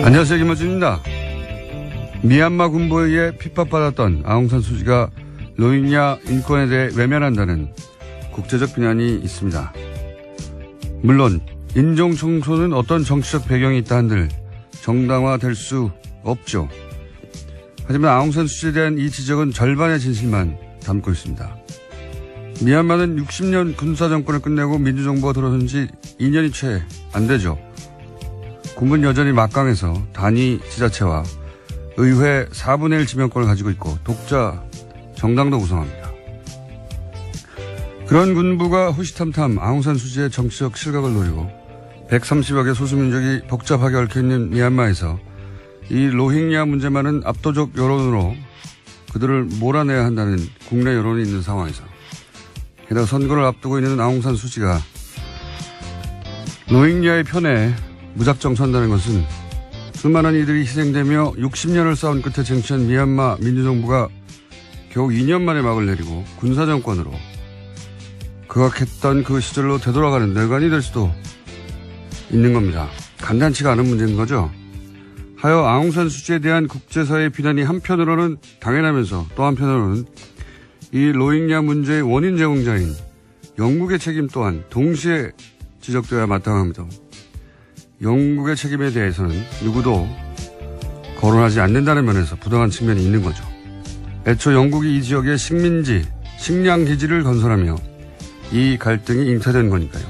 안녕하세요, 김어준입니다. 미얀마 군부에 의해 핍박받았던 아웅산 수지가 로힝야 인권에 대해 외면한다는 국제적 비난이 있습니다. 물론 인종 청소는 어떤 정치적 배경이 있다 한들 정당화될 수 없죠. 하지만 아웅산 수지에 대한 이 지적은 절반의 진실만 담고 있습니다. 미얀마는 60년 군사정권을 끝내고 민주정부가 들어선 지 2년이 채 안 되죠. 군부는 여전히 막강해서 단위 지자체와 의회 4분의 1 지명권을 가지고 있고 독자 정당도 구성합니다. 그런 군부가 호시탐탐 아웅산 수지의 정치적 실각을 노리고 130여 개 소수민족이 복잡하게 얽혀있는 미얀마에서 이 로힝야 문제만은 압도적 여론으로 그들을 몰아내야 한다는 국내 여론이 있는 상황에서 게다가 선거를 앞두고 있는 아웅산 수지가 로힝야의 편에 무작정 선다는 것은 수많은 이들이 희생되며 60년을 싸운 끝에 쟁취한 미얀마 민주정부가 겨우 2년 만에 막을 내리고 군사정권으로 극악했던 그 시절로 되돌아가는 뇌관이 될 수도 있는 겁니다. 간단치가 않은 문제인 거죠. 하여 아웅산 수지에 대한 국제사회의 비난이 한편으로는 당연하면서 또 한편으로는 이 로힝야 문제의 원인 제공자인 영국의 책임 또한 동시에 지적되어야 마땅합니다. 영국의 책임에 대해서는 누구도 거론하지 않는다는 면에서 부당한 측면이 있는 거죠. 애초 영국이 이 지역에 식민지, 식량기지를 건설하며 이 갈등이 잉태된 거니까요.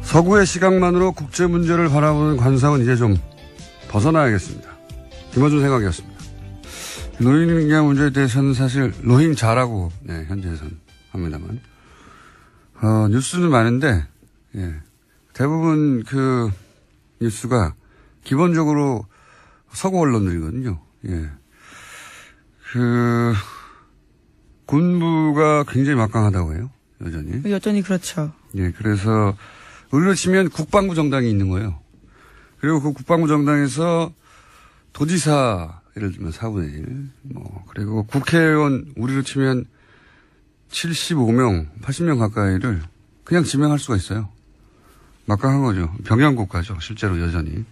서구의 시각만으로 국제 문제를 바라보는 관상은 이제 좀 벗어나야겠습니다. 김어준 생각이었습니다. 로힝야 문제에 대해서는 사실 로힝자라고 현재에서는 합니다만 뉴스는 많은데 대부분 그 뉴스가 기본적으로 서구 언론들이거든요. 그 군부가 굉장히 막강하다고 해요. 여전히 그렇죠. 그래서 우리로 치면 국방부 정당이 있는 거예요. 그리고 그 국방부 정당에서 도지사 예를 들면 4분의 1 그리고 국회의원 우리로 치면 75명, 80명 가까이를 그냥 지명할 수가 있어요. 막강한 거죠. 병영국가죠. 실제로 여전히.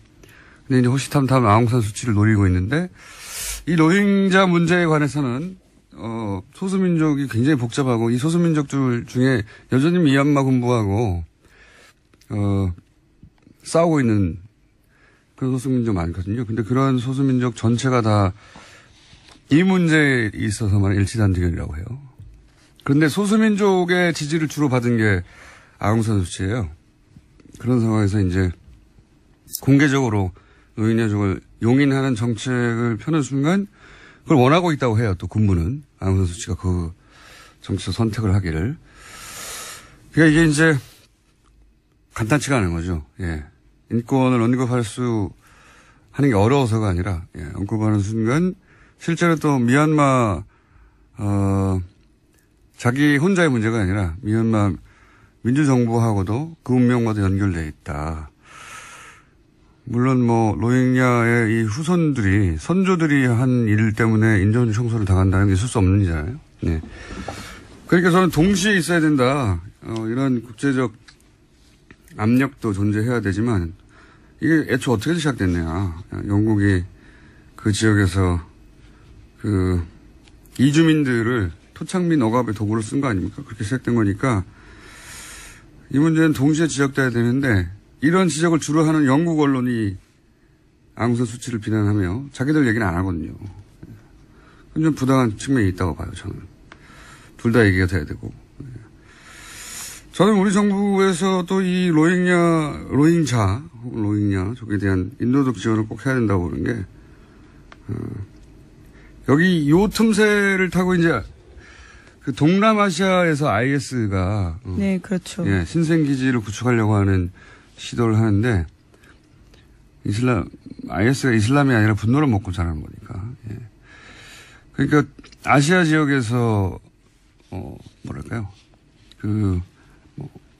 근데 이제 호시탐탐 아웅산 수치를 노리고 있는데 이 로힝자 문제에 관해서는 소수민족이 굉장히 복잡하고 이 소수민족들 중에 여전히 미얀마 군부하고 싸우고 있는 그런 소수민족 많거든요. 근데 그런 소수민족 전체가 다 이 문제에 있어서만 일치단결이라고 해요. 그런데 소수민족의 지지를 주로 받은 게 아웅산 수치예요. 그런 상황에서 이제 공개적으로 로힝야족을 용인하는 정책을 펴는 순간 그걸 원하고 있다고 해요. 또 군부는 아웅산 수치가 그 정치적 선택을 하기를. 그러니까 이게 이제 간단치가 않은 거죠. 인권을 언급할 수 하는 게 어려워서가 아니라 언급하는 순간 실제로 또 미얀마 자기 혼자의 문제가 아니라 미얀마 민주정부하고도 그 운명과도 연결되어 있다. 물론 로힝야의 이 후손들이 선조들이 한 일 때문에 인종 청소를 당한다는 게 있을 수 없는 일이잖아요. 그러니까 저는 동시에 있어야 된다. 이런 국제적 압력도 존재해야 되지만 이게 애초 어떻게 시작됐냐. 영국이 그 지역에서 그 이주민들을 토착민 억압의 도구로 쓴 거 아닙니까? 그렇게 시작된 거니까 이 문제는 동시에 지적돼야 되는데 이런 지적을 주로 하는 영국 언론이 아웅산 수치를 비난하며 자기들 얘기는 안 하거든요. 그건 좀 부당한 측면이 있다고 봐요, 저는. 둘 다 얘기가 돼야 되고. 저는 우리 정부에서도 이 로힝야족에 대한 인도적 지원을 꼭 해야 된다고 보는 게, 여기 요 틈새를 타고 이제 그 동남아시아에서 IS가 네, 그렇죠. 신생기지를 구축하려고 하는 시도를 하는데 IS가 이슬람이 아니라 분노를 먹고 자라는 거니까. 그러니까 아시아 지역에서 뭐랄까요?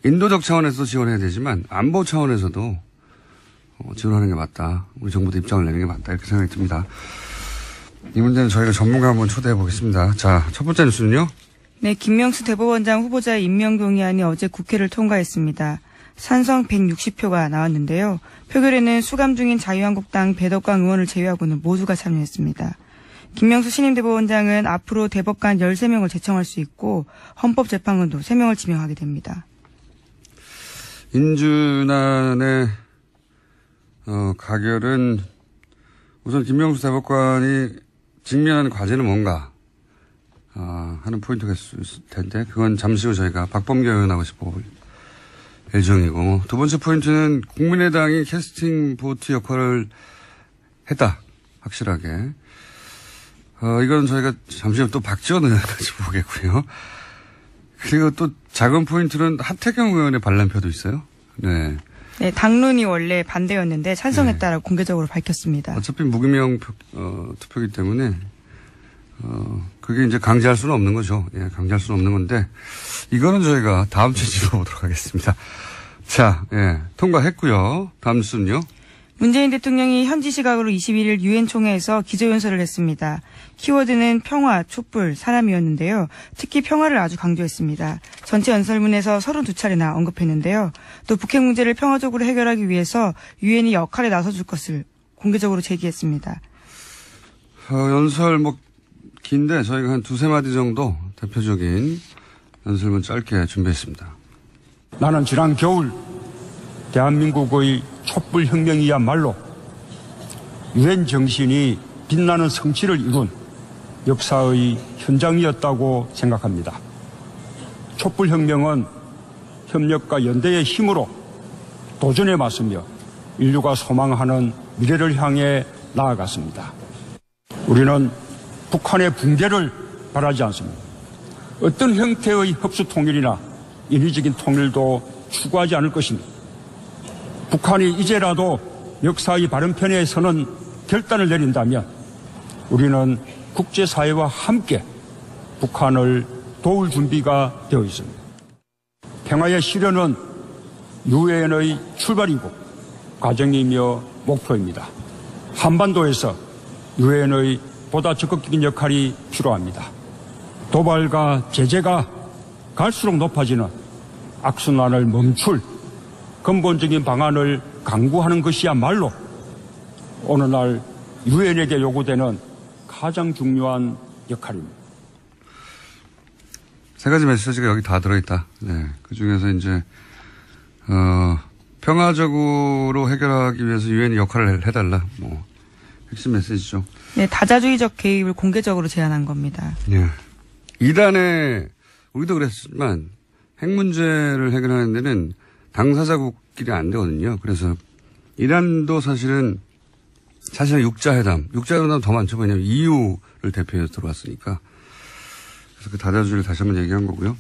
인도적 차원에서 지원해야 되지만 안보 차원에서도 지원하는 게 맞다. 우리 정부도 입장을 내는 게 맞다. 이렇게 생각이 듭니다. 이 문제는 저희가 전문가 한번 초대해 보겠습니다. 자, 첫 번째 뉴스는요. 네, 김명수 대법원장 후보자의 임명 동의안이 어제 국회를 통과했습니다. 찬성 160표가 나왔는데요. 표결에는 수감 중인 자유한국당 배덕광 의원을 제외하고는 모두가 참여했습니다. 김명수 신임대법원장은 앞으로 대법관 13명을 제청할 수 있고 헌법재판관도 3명을 지명하게 됩니다. 인준안의 가결은 우선 김명수 대법관이 직면하는 과제는 뭔가 하는 포인트가 있을 텐데 그건 잠시 후 저희가 박범계 의원하고 짚어볼 예정이고, 두 번째 포인트는 국민의당이 캐스팅 보트 역할을 했다. 확실하게. 이건 저희가 잠시 후 또 박지원 의원까지 보겠고요. 그리고 또 작은 포인트는 하태경 의원의 반란표도 있어요. 네. 네, 당론이 원래 반대였는데 찬성했다라고 공개적으로 밝혔습니다. 어차피 무기명 투표이기 때문에 그게 이제 강제할 수는 없는 거죠. 예, 강제할 수는 없는 건데 이거는 저희가 다음 주에 짚어보도록 하겠습니다. 자, 예, 통과했고요. 다음 뉴스는요. 문재인 대통령이 현지 시각으로 21일 유엔 총회에서 기조연설을 했습니다. 키워드는 평화, 촛불, 사람이었는데요. 특히 평화를 아주 강조했습니다. 전체 연설문에서 32차례나 언급했는데요. 또 북핵 문제를 평화적으로 해결하기 위해서 유엔이 역할에 나서줄 것을 공개적으로 제기했습니다. 연설 긴데 저희가 한 두세 마디 정도 대표적인 연설문 짧게 준비했습니다. 나는 지난 겨울 대한민국의 촛불혁명이야말로 유엔 정신이 빛나는 성취를 이룬 역사의 현장이었다고 생각합니다. 촛불혁명은 협력과 연대의 힘으로 도전에 맞서며 인류가 소망하는 미래를 향해 나아갔습니다. 우리는 북한의 붕괴를 바라지 않습니다. 어떤 형태의 흡수 통일이나 인위적인 통일도 추구하지 않을 것입니다. 북한이 이제라도 역사의 바른 편에 서는 결단을 내린다면 우리는 국제사회와 함께 북한을 도울 준비가 되어 있습니다. 평화의 실현은 유엔의 출발이고 과정이며 목표입니다. 한반도에서 유엔의 보다 적극적인 역할이 필요합니다. 도발과 제재가 갈수록 높아지는 악순환을 멈출 근본적인 방안을 강구하는 것이야말로 오늘날 유엔에게 요구되는 가장 중요한 역할입니다. 세 가지 메시지가 여기 다 들어있다. 네. 그 중에서 이제, 평화적으로 해결하기 위해서 유엔이 역할을 해달라. 핵심 메시지죠. 네, 다자주의적 개입을 공개적으로 제안한 겁니다. 네. 이단에, 우리도 그랬지만, 핵 문제를 해결하는 데는 당사자국끼리 안 되거든요. 그래서 이란도 사실은 육자회담 더 많죠. 왜냐하면 EU를 대표해서 들어왔으니까. 그래서 그 다자주의를 다시 한번 얘기한 거고요.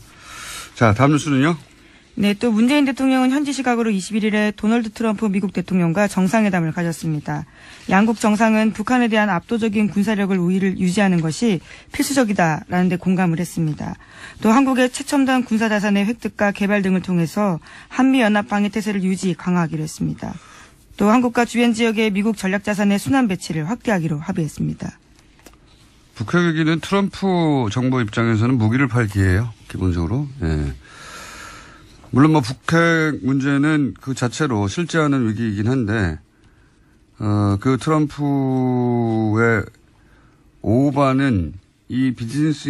자, 다음 뉴스는요. 네, 또 문재인 대통령은 현지 시각으로 21일에 도널드 트럼프 미국 대통령과 정상회담을 가졌습니다. 양국 정상은 북한에 대한 압도적인 군사력을 우위를 유지하는 것이 필수적이다라는 데 공감을 했습니다. 또 한국의 최첨단 군사자산의 획득과 개발 등을 통해서 한미연합 방위태세를 유지 강화하기로 했습니다. 또 한국과 주변 지역의 미국 전략자산의 순환 배치를 확대하기로 합의했습니다. 북핵 위기는 트럼프 정부 입장에서는 무기를 팔 기회예요. 기본적으로. 예. 물론 북핵 문제는 그 자체로 실제하는 위기이긴 한데, 그 트럼프의 오바는 이 비즈니스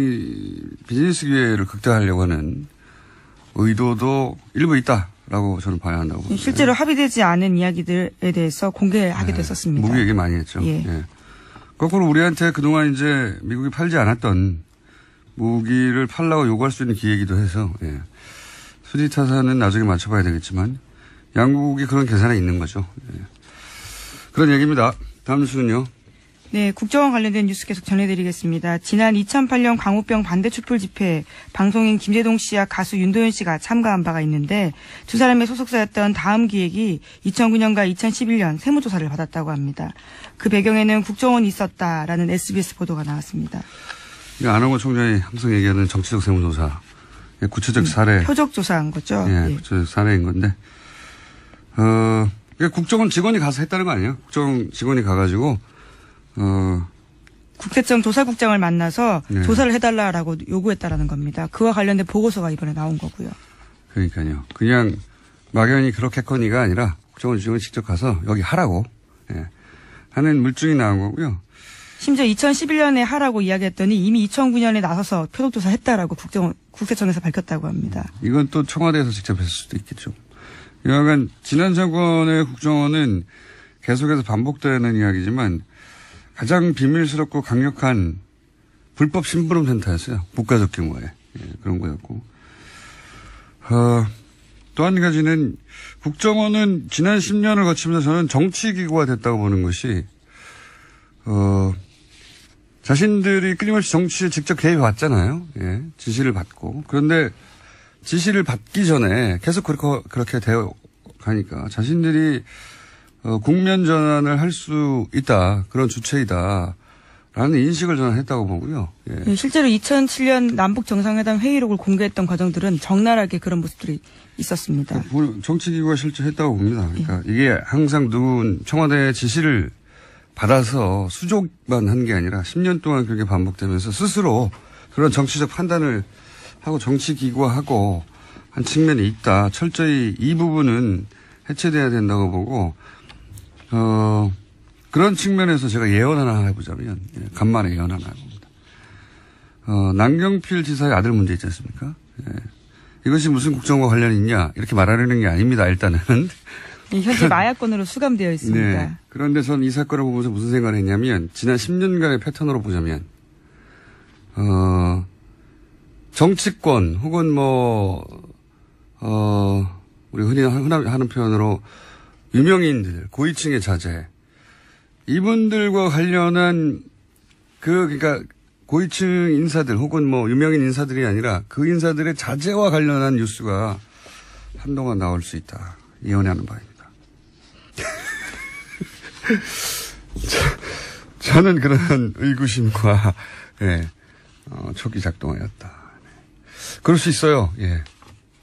기회를 극대화하려고 하는 의도도 일부 있다라고 저는 봐야 한다고 봅니다. 실제로 합의되지 않은 이야기들에 대해서 공개하게 됐었습니다. 무기 얘기 많이 했죠. 예. 예. 거꾸로 우리한테 그동안 이제 미국이 팔지 않았던 무기를 팔라고 요구할 수 있는 기회이기도 해서, 예. 수지타산은 나중에 맞춰봐야 되겠지만 양국이 그런 계산에 있는 거죠. 예. 그런 얘기입니다. 다음 뉴스는요. 네, 국정원 관련된 뉴스 계속 전해드리겠습니다. 지난 2008년 광우병 반대 촛불 집회에 방송인 김재동 씨와 가수 윤도현 씨가 참가한 바가 있는데 두 사람의 소속사였던 다음 기획이 2009년과 2011년 세무조사를 받았다고 합니다. 그 배경에는 국정원이 있었다라는 SBS 보도가 나왔습니다. 안홍원 총장이 항상 얘기하는 정치적 세무조사. 구체적 사례. 표적 조사한 거죠. 예, 예. 구체적 사례인 건데, 국정원 직원이 가서 했다는 거 아니에요? 국정원 직원이 가가지고, 국세청 조사국장을 만나서 네. 조사를 해달라라고 요구했다라는 겁니다. 그와 관련된 보고서가 이번에 나온 거고요. 그러니까요. 그냥 막연히 그렇겠거니가 아니라 국정원 주정이 직접 가서 여기 하라고 하는 물증이 나온 거고요. 심지어 2011년에 하라고 이야기했더니 이미 2009년에 나서서 표적조사 했다라고 국세청에서 밝혔다고 합니다. 이건 또 청와대에서 직접 했을 수도 있겠죠. 여하간 지난 정권의 국정원은 계속해서 반복되는 이야기지만 가장 비밀스럽고 강력한 불법 심부름 센터였어요. 국가적 규모의 그런 거였고. 또 한 가지는 국정원은 지난 10년을 거치면서 저는 정치기구가 됐다고 보는 것이 자신들이 끊임없이 정치에 직접 개입해 왔잖아요. 지시를 받고. 그런데 지시를 받기 전에 계속 그렇게 되어 가니까 자신들이 국면 전환을 할 수 있다. 그런 주체이다. 라는 인식을 저는 했다고 보고요. 실제로 2007년 남북 정상회담 회의록을 공개했던 과정들은 적나라하게 그런 모습들이 있었습니다. 정치기구가 실제 했다고 봅니다. 그러니까 이게 항상 누군 청와대의 지시를 받아서 수족만 한 게 아니라 10년 동안 그렇게 반복되면서 스스로 그런 정치적 판단을 하고 정치기구화하고 한 측면이 있다. 철저히 이 부분은 해체돼야 된다고 보고 그런 측면에서 제가 예언 하나 해보자면 간만에 예언 하나 해봅니다. 남경필 지사의 아들 문제 있지 않습니까? 이것이 무슨 국정과 관련이 있냐 이렇게 말하려는 게 아닙니다. 일단은. 현재 마약건으로 수감되어 있습니다. 네. 그런데 저는 이 사건을 보면서 무슨 생각을 했냐면 지난 10년간의 패턴으로 보자면 정치권 혹은 우리 흔히 하는 표현으로 유명인들 고위층의 자제 이분들과 관련한 그러니까 고위층 인사들 혹은 유명인 인사들이 아니라 그 인사들의 자제와 관련한 뉴스가 한동안 나올 수 있다. 예언하는 바입니다. 저는 그런 의구심과 촉이 작동하였다. 그럴 수 있어요.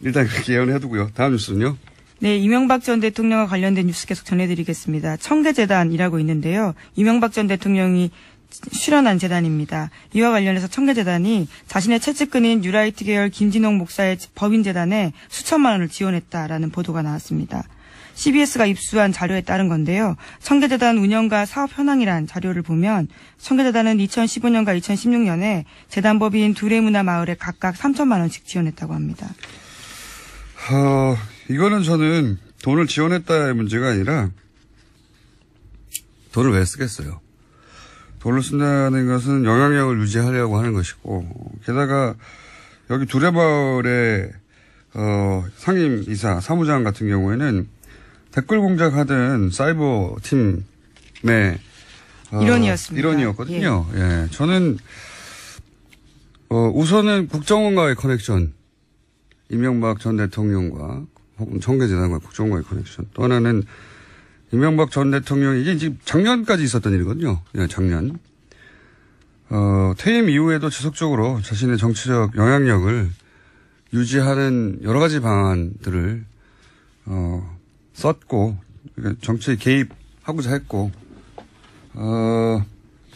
일단 그렇게 예언해두고요. 다음 뉴스는요. 네, 이명박 전 대통령과 관련된 뉴스 계속 전해드리겠습니다. 청계재단이라고 있는데요. 이명박 전 대통령이 출연한 재단입니다. 이와 관련해서 청계재단이 자신의 채찍근인 뉴라이트 계열 김진홍 목사의 법인재단에 수천만 원을 지원했다라는 보도가 나왔습니다. CBS가 입수한 자료에 따른 건데요. 청계재단 운영과 사업 현황이란 자료를 보면 청계재단은 2015년과 2016년에 재단법인 두레문화마을에 각각 3천만 원씩 지원했다고 합니다. 이거는 저는 돈을 지원했다의 문제가 아니라 돈을 왜 쓰겠어요. 돈을 쓴다는 것은 영향력을 유지하려고 하는 것이고 게다가 여기 두레마을의 상임이사 사무장 같은 경우에는 댓글 공작하던 사이버 팀의 일원이었습니다. 일원이었거든요. 저는 우선은 국정원과의 커넥션, 이명박 전 대통령과 혹은 청계재단과 국정원과의 커넥션. 또 하나는 이명박 전 대통령이 이게 지금 작년까지 있었던 일이거든요. 작년. 퇴임 이후에도 지속적으로 자신의 정치적 영향력을 유지하는 여러 가지 방안들을 썼고 정치에 개입하고자 했고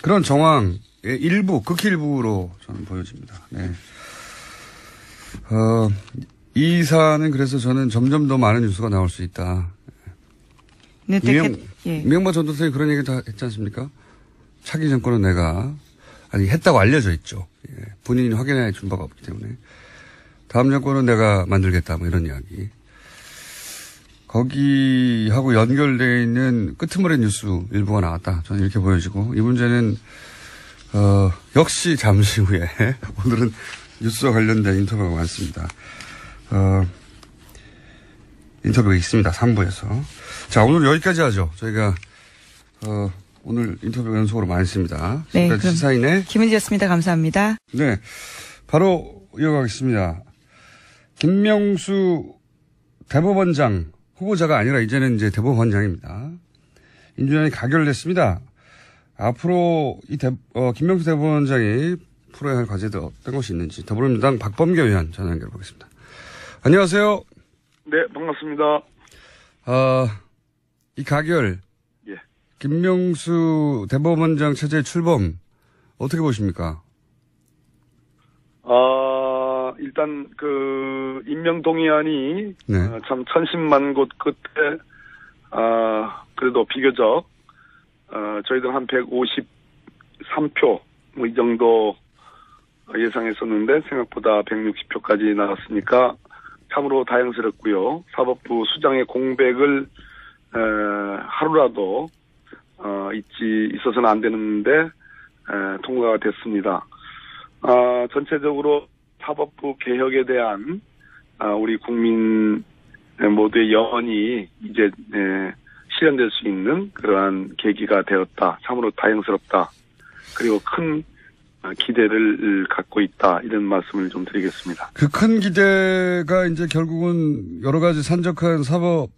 그런 정황의 일부, 극일부로 저는 보여집니다. 이 사안은 그래서 저는 점점 더 많은 뉴스가 나올 수 있다. 네, 이명박 전 대통령이 그런 얘기 다 했지 않습니까? 차기 정권은 내가 아니 했다고 알려져 있죠. 본인이 확인해 준 바가 없기 때문에 다음 정권은 내가 만들겠다 이런 이야기. 거기하고 연결되어 있는 끄트머리 뉴스 일부가 나왔다. 저는 이렇게 보여지고 이 문제는 역시 잠시 후에 오늘은 뉴스와 관련된 인터뷰가 많습니다. 인터뷰가 있습니다. 3부에서. 자, 오늘 여기까지 하죠. 저희가 오늘 인터뷰 연속으로 많이 했습니다. 네, 지금까지 시사인의 김은지였습니다. 감사합니다. 네, 바로 이어가겠습니다. 김명수 대법원장 후보자가 아니라 이제는 이제 대법원장입니다. 인준안이 가결됐습니다. 앞으로 김명수 대법원장이 풀어야 할 과제들 어떤 것이 있는지 더불어민주당 박범계 의원 전화 연결해 보겠습니다. 안녕하세요. 네, 반갑습니다. 이 가결, 예. 김명수 대법원장 체제 출범 어떻게 보십니까? 일단 그 임명 동의안이 네. 참 천신만 곳 끝에 그래도 비교적 저희들 한 153표 뭐 이 정도 예상했었는데 생각보다 160표까지 나왔으니까 참으로 다행스럽고요. 사법부 수장의 공백을 하루라도 있어서는 안 되는데 통과가 됐습니다. 전체적으로 사법부 개혁에 대한 우리 국민 모두의 염원이 이제 실현될 수 있는 그러한 계기가 되었다. 참으로 다행스럽다. 그리고 큰 기대를 갖고 있다. 이런 말씀을 좀 드리겠습니다. 그 큰 기대가 이제 결국은 여러 가지 산적한 사법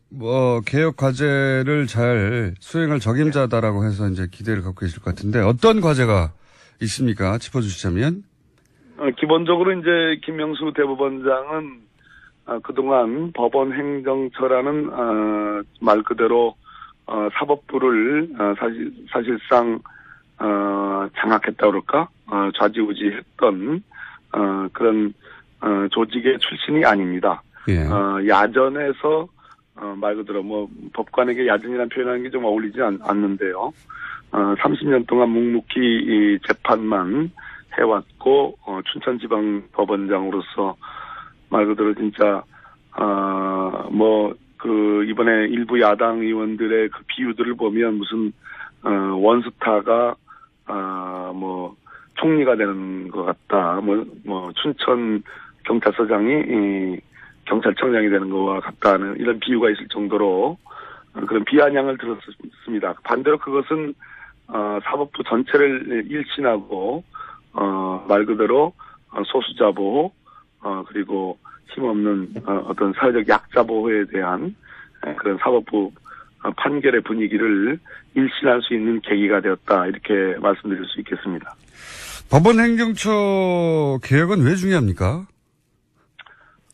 개혁 과제를 잘 수행할 적임자다라고 해서 이제 기대를 갖고 계실 것 같은데 어떤 과제가 있습니까? 짚어주시자면. 기본적으로 이제 김명수 대법원장은 그동안 법원 행정처라는 말 그대로 사법부를 사실상 장악했다 그럴까? 좌지우지했던 그런 조직의 출신이 아닙니다. 예. 야전에서 말 그대로 뭐 법관에게 야전이라는 표현하는 게 좀 어울리지 않는데요. 30년 동안 묵묵히 이 재판만 해왔고 춘천지방법원장으로서 말 그대로 진짜 뭐 그 이번에 일부 야당 의원들의 그 비유들을 보면 무슨 원스타가 뭐 총리가 되는 것 같다. 뭐 춘천 경찰서장이 경찰청장이 되는 것과 같다는 이런 비유가 있을 정도로 그런 비아냥을 들었습니다. 반대로 그것은 사법부 전체를 일신하고 말 그대로 소수자 보호 그리고 힘없는 어떤 사회적 약자 보호에 대한 그런 사법부 판결의 분위기를 일신할 수 있는 계기가 되었다. 이렇게 말씀드릴 수 있겠습니다. 법원 행정처 개혁은 왜 중요합니까?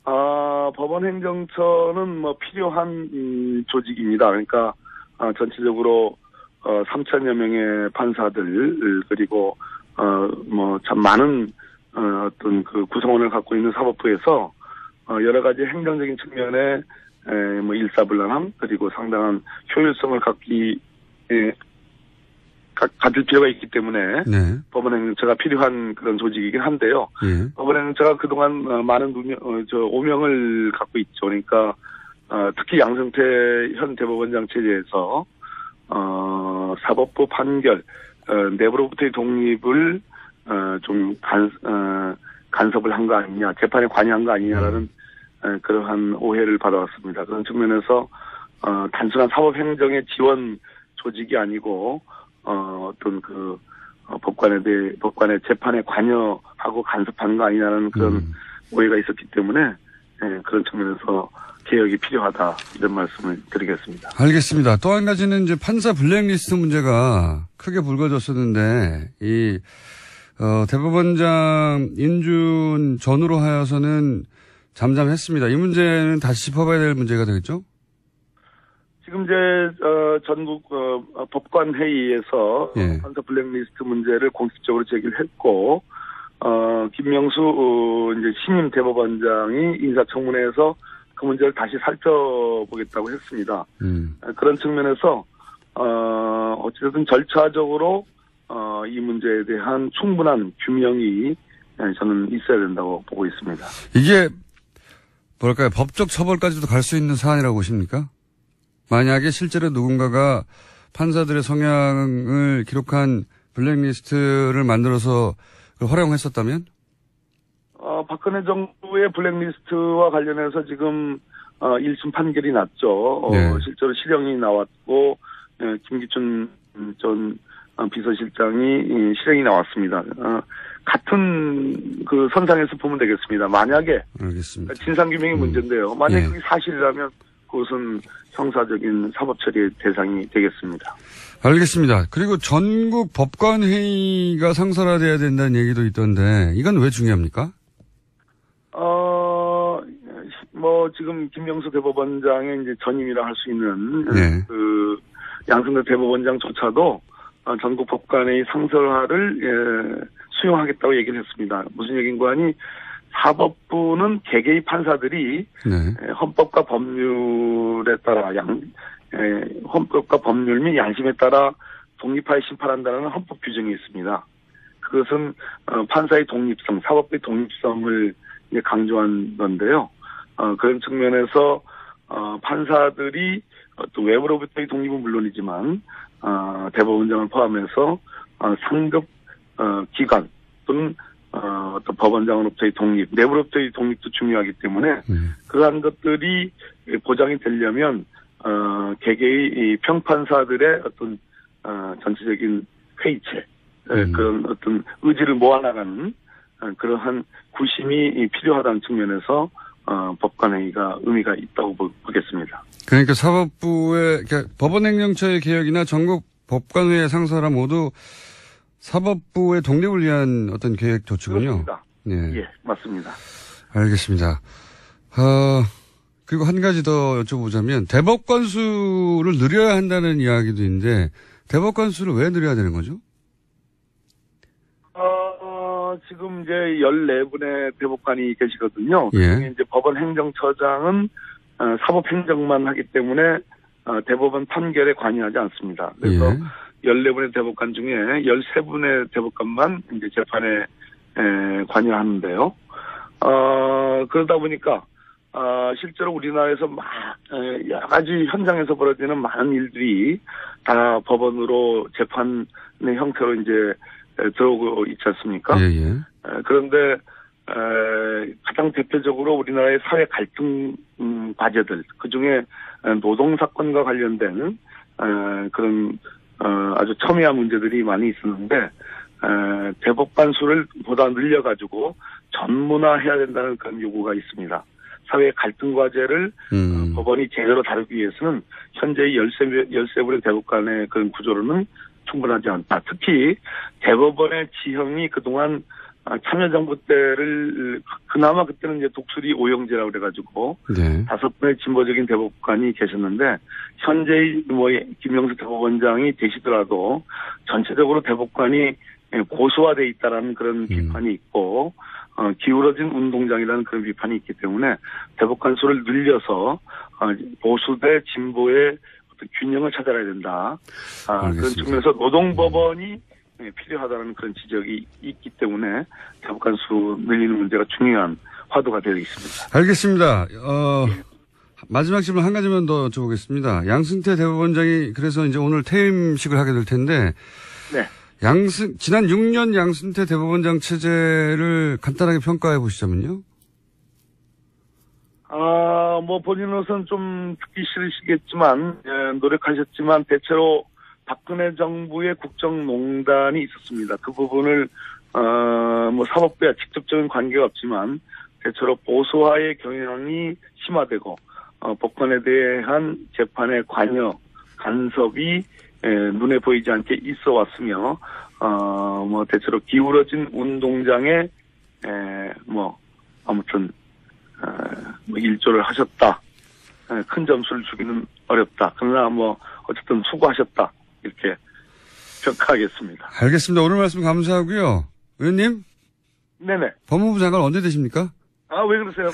법원 행정처는 뭐 필요한 조직입니다. 그러니까 전체적으로 3천여 명의 판사들 그리고 뭐 참 많은 어떤 그 구성원을 갖고 있는 사법부에서 여러 가지 행정적인 측면에 뭐 일사불란함 그리고 상당한 효율성을 가질 필요가 있기 때문에 네. 법원행정처가 필요한 그런 조직이긴 한데요. 예. 법원행정처가 그동안 많은 오명을 갖고 있죠. 그러니까 특히 양승태 현 대법원장 체제에서 사법부 판결 내부로부터의 독립을 좀 간섭을 한 거 아니냐, 재판에 관여한 거 아니냐라는 그러한 오해를 받아왔습니다. 그런 측면에서 단순한 사법행정의 지원 조직이 아니고 어떤 그 법관의 재판에 관여하고 간섭한 거 아니냐는 그런 오해가 있었기 때문에 그런 측면에서 개혁이 필요하다 이런 말씀을 드리겠습니다. 알겠습니다. 또 한 가지는 이제 판사 블랙리스트 문제가 크게 불거졌었는데 이 대법원장 인준 전후로 하여서는 잠잠했습니다. 이 문제는 다시 짚어봐야 될 문제가 되겠죠? 지금 이제 전국 법관 회의에서 예. 판사 블랙리스트 문제를 공식적으로 제기를 했고 김명수 이제 신임 대법원장이 인사청문회에서 그 문제를 다시 살펴보겠다고 했습니다. 그런 측면에서 어찌됐든 절차적으로 이 문제에 대한 충분한 규명이 저는 있어야 된다고 보고 있습니다. 이게 뭐랄까요? 법적 처벌까지도 갈 수 있는 사안이라고 보십니까? 만약에 실제로 누군가가 판사들의 성향을 기록한 블랙리스트를 만들어서 그걸 활용했었다면? 박근혜 정부의 블랙리스트와 관련해서 지금 1심 판결이 났죠. 네. 실제로 실형이 나왔고 김기춘 전 비서실장이 실형이 나왔습니다. 같은 그 선상에서 보면 되겠습니다. 만약에 알겠습니다. 진상규명이 문제인데요. 만약에 예. 그게 사실이라면 그것은 형사적인 사법 처리의 대상이 되겠습니다. 알겠습니다. 그리고 전국 법관회의가 상설화돼야 된다는 얘기도 있던데 이건 왜 중요합니까? 뭐 지금 김명수 대법원장의 이제 전임이라 할 수 있는 네. 그 양승태 대법원장조차도 전국 법관회의 상설화를 수용하겠다고 얘기를 했습니다. 무슨 얘기인가 하니 사법부는 개개의 판사들이 네. 헌법과 법률에 따라 헌법과 법률 및 양심에 따라 독립하여 심판한다는 헌법 규정이 있습니다. 그것은 판사의 독립성, 사법부의 독립성을 강조한 건데요. 그런 측면에서 판사들이 또 외부로부터의 독립은 물론이지만 대법원장을 포함해서 상급 기관 또는 또 법원장으로부터의 독립, 내부로부터의 독립도 중요하기 때문에 그러한 것들이 보장이 되려면 개개의 이 평판사들의 어떤 전체적인 회의체, 그런 어떤 의지를 모아나가는 그러한 구심이 필요하다는 측면에서 법관회의가 의미가 있다고 보겠습니다. 그러니까 사법부의 그러니까 법원행정처의 개혁이나 전국 법관회의 상사라 모두 사법부의 독립을 위한 어떤 계획 조치군요. 그렇습니다. 네. 예, 맞습니다. 알겠습니다. 그리고 한 가지 더 여쭤보자면 대법관 수를 늘려야 한다는 이야기도 있는데 대법관 수를 왜 늘려야 되는 거죠? 지금 이제 14분의 대법관이 계시거든요. 예. 이제 법원 행정처장은 사법행정만 하기 때문에 대법원 판결에 관여하지 않습니다. 그래서 14분의 대법관 중에 13분의 대법관만 이제 재판에 관여하는데요. 그러다 보니까 실제로 우리나라에서 여러 가지 현장에서 벌어지는 많은 일들이 다 법원으로 재판의 형태로 이제 들어오고 있지 않습니까? 예. 그런데 가장 대표적으로 우리나라의 사회 갈등 과제들, 그중에 노동사건과 관련된 그런 아주 첨예한 문제들이 많이 있었는데 대법관 수를 보다 늘려가지고 전문화해야 된다는 그런 요구가 있습니다. 사회 갈등 과제를 법원이 제대로 다루기 위해서는 현재의 13분의 대법관의 그런 구조로는 충분하지 않다. 특히 대법원의 지형이 그동안 참여정부 때를 그나마 그때는 이제 독수리 오영제라고 그래가지고 네. 5분의 진보적인 대법관이 계셨는데 현재의 김명수 대법원장이 되시더라도 전체적으로 대법관이 고수화돼 있다라는 그런 비판이 있고 기울어진 운동장이라는 그런 비판이 있기 때문에 대법관 수를 늘려서 보수 대 진보의 어떤 균형을 찾아야 된다. 그런 측면에서 노동법원이 필요하다는 그런 지적이 있기 때문에 대법관 수 늘리는 문제가 중요한 화두가 되어 있습니다. 알겠습니다. 마지막 질문 한 가지만 더 여쭤보겠습니다. 양승태 대법원장이 그래서 이제 오늘 퇴임식을 하게 될 텐데, 네. 지난 6년 양승태 대법원장 체제를 간단하게 평가해 보시자면요. 본인으로서는 좀 듣기 싫으시겠지만, 노력하셨지만, 대체로 박근혜 정부의 국정농단이 있었습니다. 그 부분을, 사법부와 직접적인 관계가 없지만, 대체로 보수화의 경향이 심화되고, 법관에 대한 재판의 관여, 간섭이, 눈에 보이지 않게 있어 왔으며, 대체로 기울어진 운동장에, 아무튼, 일조를 하셨다. 큰 점수를 주기는 어렵다. 그러나 어쨌든 수고하셨다. 이렇게 평가하겠습니다. 알겠습니다. 오늘 말씀 감사하고요. 의원님? 네네. 법무부 장관 언제 되십니까? 왜 그러세요?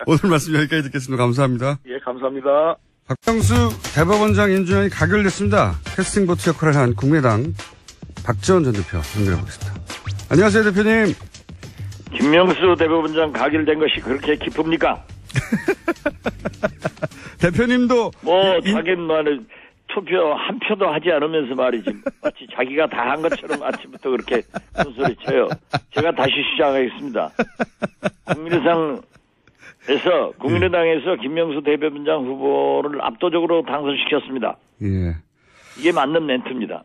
오늘 말씀 여기까지 듣겠습니다. 감사합니다. 예, 감사합니다. 박병수 대법원장 인준안이 가결됐습니다. 캐스팅보트 역할을 한 국민의당 박지원 전 대표 연결해 보겠습니다. 안녕하세요, 대표님. 김명수 대법원장 가결된 것이 그렇게 기쁩니까? 대표님도 자기만은 투표 한 표도 하지 않으면서 말이지 마치 자기가 다 한 것처럼 아침부터 그렇게 손소리 쳐요. 제가 다시 시작하겠습니다. 국민의당에서 김명수 대법원장 후보를 압도적으로 당선시켰습니다. 예. 이게 맞는 멘트입니다.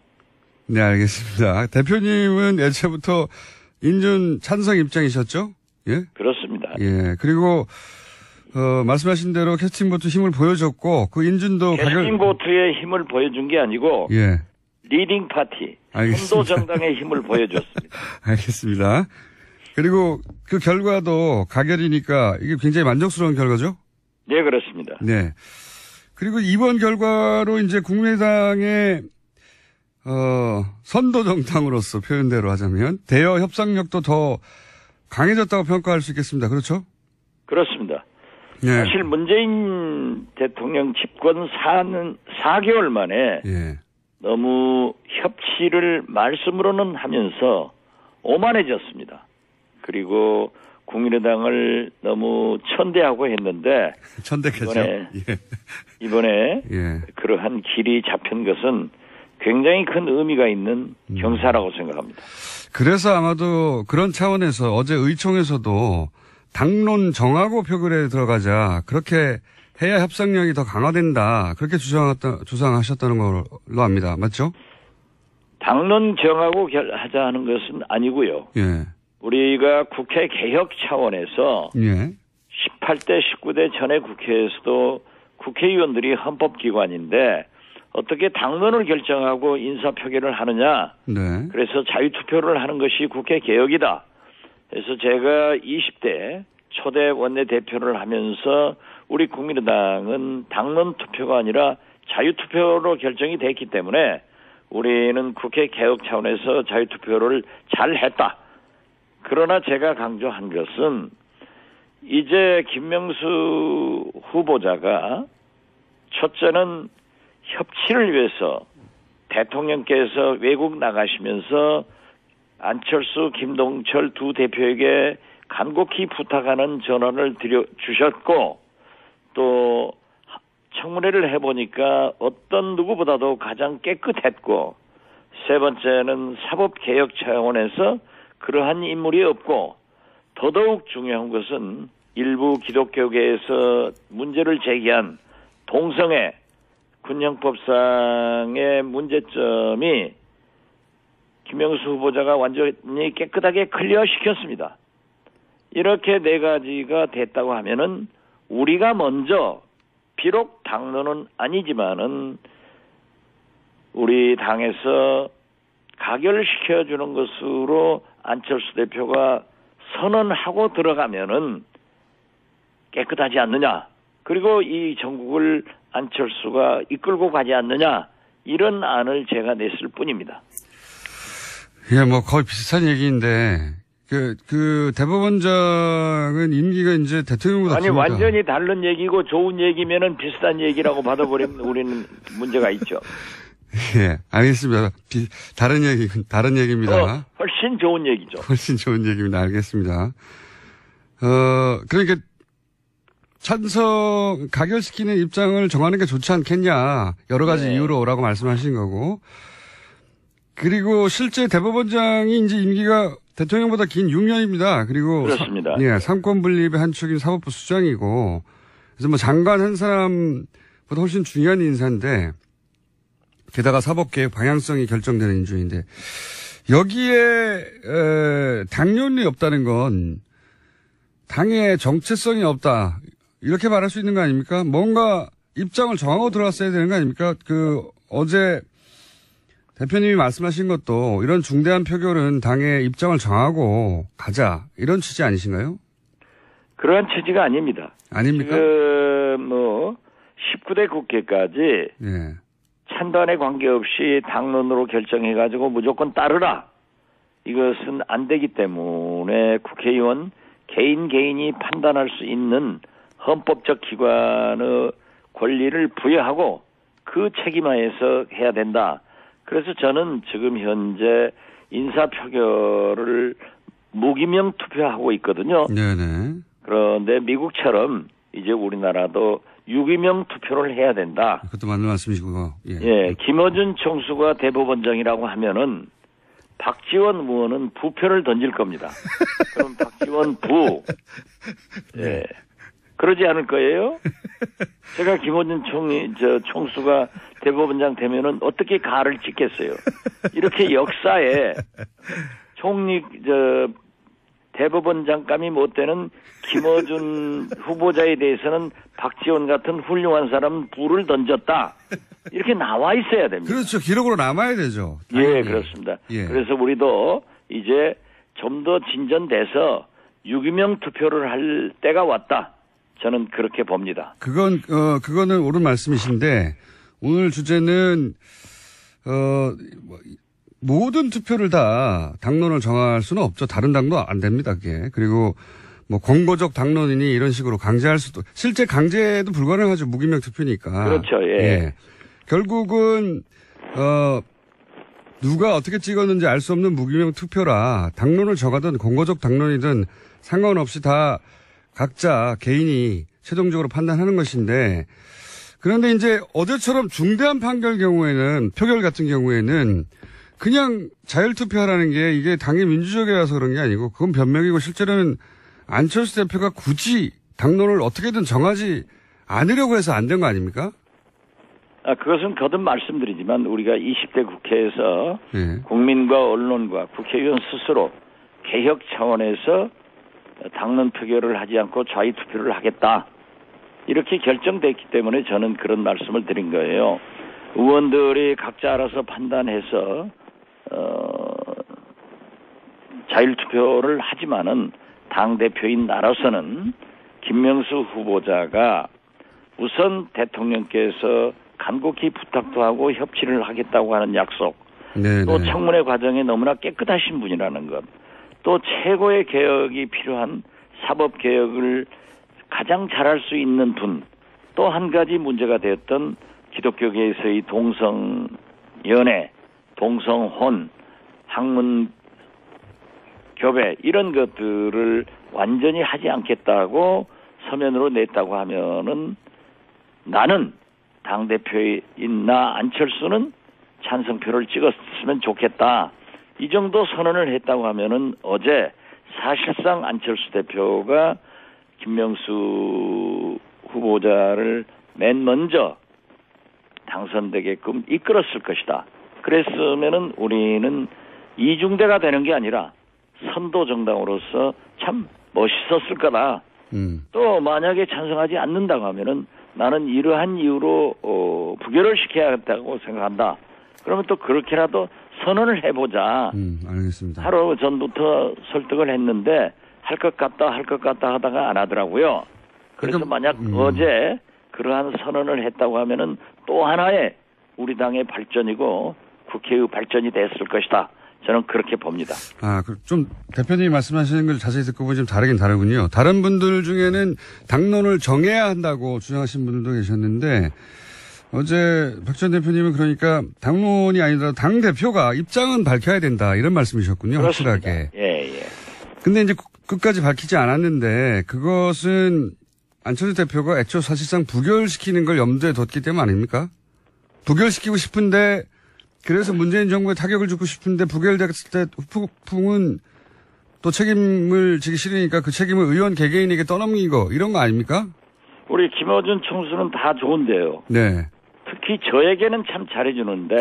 네, 알겠습니다. 대표님은 예전부터 인준 찬성 입장이셨죠? 예? 그렇습니다. 예. 그리고 말씀하신 대로 캐스팅보트 힘을 보여줬고 그 인준도 캐스팅보트의 힘을 보여준 게 아니고 예. 리딩 파티, 선도 정당의 힘을 보여줬습니다. 알겠습니다. 그리고 그 결과도 가결이니까 이게 굉장히 만족스러운 결과죠? 네, 그렇습니다. 네. 그리고 이번 결과로 이제 국민의당의 선도 정당으로서 표현대로 하자면 대여 협상력도 더 강해졌다고 평가할 수 있겠습니다. 그렇죠? 그렇습니다. 예. 사실 문재인 대통령 집권 4개월 만에 예. 너무 협치를 말씀으로는 하면서 오만해졌습니다. 그리고 국민의당을 너무 천대하고 했는데 천대했죠. 이번에 예. 그러한 길이 잡힌 것은 굉장히 큰 의미가 있는 경사라고 생각합니다. 그래서 아마도 그런 차원에서 어제 의총에서도 당론 정하고 표결에 들어가자. 그렇게 해야 협상력이 더 강화된다. 그렇게 주장하셨다는 걸로 압니다. 맞죠? 당론 정하고 하자 하는 것은 아니고요. 예. 우리가 국회 개혁 차원에서 예. 18대, 19대 전에 국회에서도 국회의원들이 헌법기관인데 어떻게 당론을 결정하고 인사표결을 하느냐. 네. 그래서 자유투표를 하는 것이 국회 개혁이다. 그래서 제가 20대 초대 원내대표를 하면서 우리 국민의당은 당론 투표가 아니라 자유투표로 결정이 됐기 때문에 우리는 국회 개혁 차원에서 자유투표를 잘 했다. 그러나 제가 강조한 것은 이제 김명수 후보자가 첫째는 협치를 위해서 대통령께서 외국 나가시면서 안철수, 김동철 두 대표에게 간곡히 부탁하는 전화를 주셨고 또 청문회를 해보니까 어떤 누구보다도 가장 깨끗했고 세 번째는 사법개혁 차원에서 그러한 인물이 없고 더더욱 중요한 것은 일부 기독교계에서 문제를 제기한 동성애 군형법상의 문제점이 김명수 후보자가 완전히 깨끗하게 클리어시켰습니다. 이렇게 네 가지가 됐다고 하면은 우리가 먼저 비록 당론은 아니지만은 우리 당에서 가결시켜주는 것으로 안철수 대표가 선언하고 들어가면은 깨끗하지 않느냐. 그리고 이 전국을 안철수가 이끌고 가지 않느냐. 이런 안을 제가 냈을 뿐입니다. 예, 뭐 거의 비슷한 얘기인데 그 대법원장은 임기가 이제 대통령보다 아니 깁니다. 완전히 다른 얘기고 좋은 얘기면은 비슷한 얘기라고 받아버리면 우리는 문제가 있죠. 예, 알겠습니다. 다른 얘기입니다. 훨씬 좋은 얘기죠. 훨씬 좋은 얘기입니다. 알겠습니다. 그러니까 가결시키는 입장을 정하는 게 좋지 않겠냐. 여러 가지 이유로라고 말씀하신 거고. 그리고 실제 대법원장이 이제 임기가 대통령보다 긴 6년입니다. 그리고 그렇습니다. 삼권 분립의 한 축인 사법부 수장이고, 그래서 뭐 장관 한 사람보다 훨씬 중요한 인사인데, 게다가 사법개혁 방향성이 결정되는 인준인데, 여기에 당론이 없다는 건 당의 정체성이 없다. 이렇게 말할 수 있는 거 아닙니까? 뭔가 입장을 정하고 들어왔어야 되는 거 아닙니까? 어제 대표님이 말씀하신 것도 이런 중대한 표결은 당의 입장을 정하고 가자. 이런 취지 아니신가요? 그러한 취지가 아닙니다. 아닙니까? 19대 국회까지 찬반에 관계없이 당론으로 결정해가지고 무조건 따르라. 이것은 안 되기 때문에 국회의원 개인이 판단할 수 있는 헌법적 기관의 권리를 부여하고 그 책임하에서 해야 된다. 그래서 저는 지금 현재 인사표결을 무기명 투표하고 있거든요. 네네. 그런데 미국처럼 이제 우리나라도 유기명 투표를 해야 된다. 그것도 맞는 말씀이시고. 예, 김어준 총수가 대법원장이라고 하면은 박지원 의원은 부표를 던질 겁니다. 그럼 박지원 부. 예. 그러지 않을 거예요? 제가 김어준 총수가 대법원장 되면은 어떻게 가를 찍겠어요? 이렇게 역사에 대법원장감이 못 되는 김어준 후보자에 대해서는 박지원 같은 훌륭한 사람 부를 던졌다. 이렇게 나와 있어야 됩니다. 그렇죠. 기록으로 남아야 되죠. 예, 그렇습니다. 예. 그래서 우리도 이제 좀 더 진전돼서 유기명 투표를 할 때가 왔다. 저는 그렇게 봅니다. 그거는 옳은 말씀이신데, 오늘 주제는, 모든 투표를 다 당론을 정할 수는 없죠. 다른 당도 안 됩니다, 그게. 그리고 뭐 권고적 당론이니 이런 식으로 강제할 수도, 실제 강제도 불가능하죠. 무기명 투표니까. 그렇죠, 예. 결국은, 누가 어떻게 찍었는지 알 수 없는 무기명 투표라 당론을 정하든 권고적 당론이든 상관없이 다 각자 개인이 최종적으로 판단하는 것인데, 그런데 이제 어제처럼 중대한 판결 경우에는, 표결 같은 경우에는 그냥 자율투표하라는 게 이게 당의 민주적이라서 그런 게 아니고 그건 변명이고 실제로는 안철수 대표가 굳이 당론을 어떻게든 정하지 않으려고 해서 안 된 거 아닙니까? 그것은 거듭 말씀드리지만 우리가 20대 국회에서 네. 국민과 언론과 국회의원 스스로 개혁 차원에서 당론 표결을 하지 않고 자유투표를 하겠다. 이렇게 결정됐기 때문에 저는 그런 말씀을 드린 거예요. 의원들이 각자 알아서 판단해서 자율투표를 하지만은 당대표인 나로서는 김명수 후보자가 우선 대통령께서 간곡히 부탁도 하고 협치를 하겠다고 하는 약속, 네네. 또 청문회 과정에 너무나 깨끗하신 분이라는 것, 또 최고의 개혁이 필요한 사법개혁을 가장 잘할 수 있는 분, 또 한 가지 문제가 되었던 기독교계에서의 동성연애, 동성혼, 학문교배 이런 것들을 완전히 하지 않겠다고 서면으로 냈다고 하면은 나는 당대표인 나 안철수는 찬성표를 찍었으면 좋겠다. 이 정도 선언을 했다고 하면은 어제 사실상 안철수 대표가 김명수 후보자를 맨 먼저 당선되게끔 이끌었을 것이다. 그랬으면은 우리는 이중대가 되는 게 아니라 선도 정당으로서 참 멋있었을 거다. 또 만약에 찬성하지 않는다고 하면은 나는 이러한 이유로 부결을 시켜야겠다고 생각한다. 그러면 또 그렇게라도 선언을 해보자. 알겠습니다. 하루 전부터 설득을 했는데 할 것 같다 하다가 안 하더라고요. 그래서 만약 어제 그러한 선언을 했다고 하면은 또 하나의 우리 당의 발전이고 국회의 발전이 됐을 것이다. 저는 그렇게 봅니다. 좀 대표님이 말씀하시는 걸 자세히 듣고 보면 좀 다르긴 다르군요. 다른 분들 중에는 당론을 정해야 한다고 주장하신 분들도 계셨는데 어제 박 전 대표님은 그러니까 당론이 아니라 당 대표가 입장은 밝혀야 된다 이런 말씀이셨군요. 그렇습니다. 확실하게. 예. 근데 이제 끝까지 밝히지 않았는데 그것은 안철수 대표가 애초 사실상 부결시키는 걸 염두에 뒀기 때문 아닙니까? 부결시키고 싶은데 그래서 문재인 정부에 타격을 주고 싶은데 부결됐을 때 후폭풍은 또 책임을 지기 싫으니까 그 책임을 의원 개개인에게 떠넘긴 거 이런 거 아닙니까? 우리 김어준 총수는 다 좋은데요. 네. 특히 저에게는 참 잘해주는데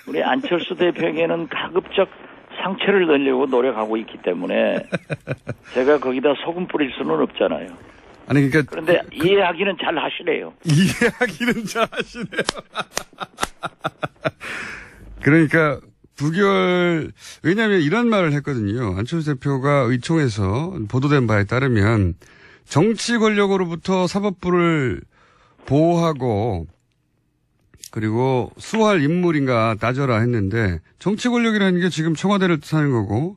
우리 안철수 대표에게는 가급적 상처를 내려고 노력하고 있기 때문에 제가 거기다 소금 뿌릴 수는 없잖아요. 아니 그러니까 그런데 이해하기는 잘 하시네요. 이해하기는 잘 하시네요. 그러니까 부결 왜냐하면 이런 말을 했거든요. 안철수 대표가 의총에서 보도된 바에 따르면 정치 권력으로부터 사법부를 보호하고 그리고 수호할 인물인가 따져라 했는데 정치 권력이라는 게 지금 청와대를 뜻하는 거고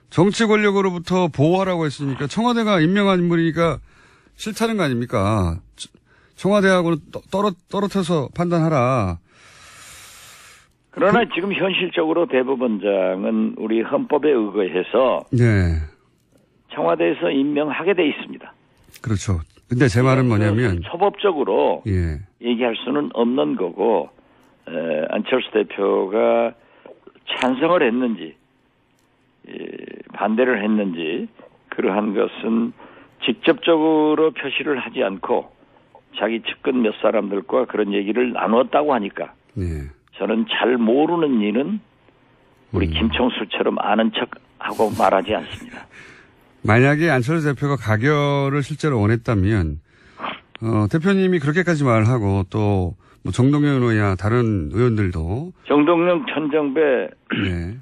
정치 권력으로부터 보호하라고 했으니까 청와대가 임명한 인물이니까 싫다는 거 아닙니까? 청와대하고는 떨어져서 판단하라. 그러나 지금 현실적으로 대법원장은 우리 헌법에 의거해서 네. 청와대에서 임명하게 돼 있습니다. 그렇죠. 근데 제 말은 뭐냐면 초법적으로 예. 얘기할 수는 없는 거고 안철수 대표가 찬성을 했는지 반대를 했는지 그러한 것은 직접적으로 표시를 하지 않고 자기 측근 몇 사람들과 그런 얘기를 나누었다고 하니까 네. 저는 잘 모르는 일은 우리 김총수처럼 아는 척하고 말하지 않습니다. 만약에 안철수 대표가 가결을 실제로 원했다면 대표님이 그렇게까지 말하고 또 뭐 정동영 의원이나 다른 의원들도 정동영, 천정배 네.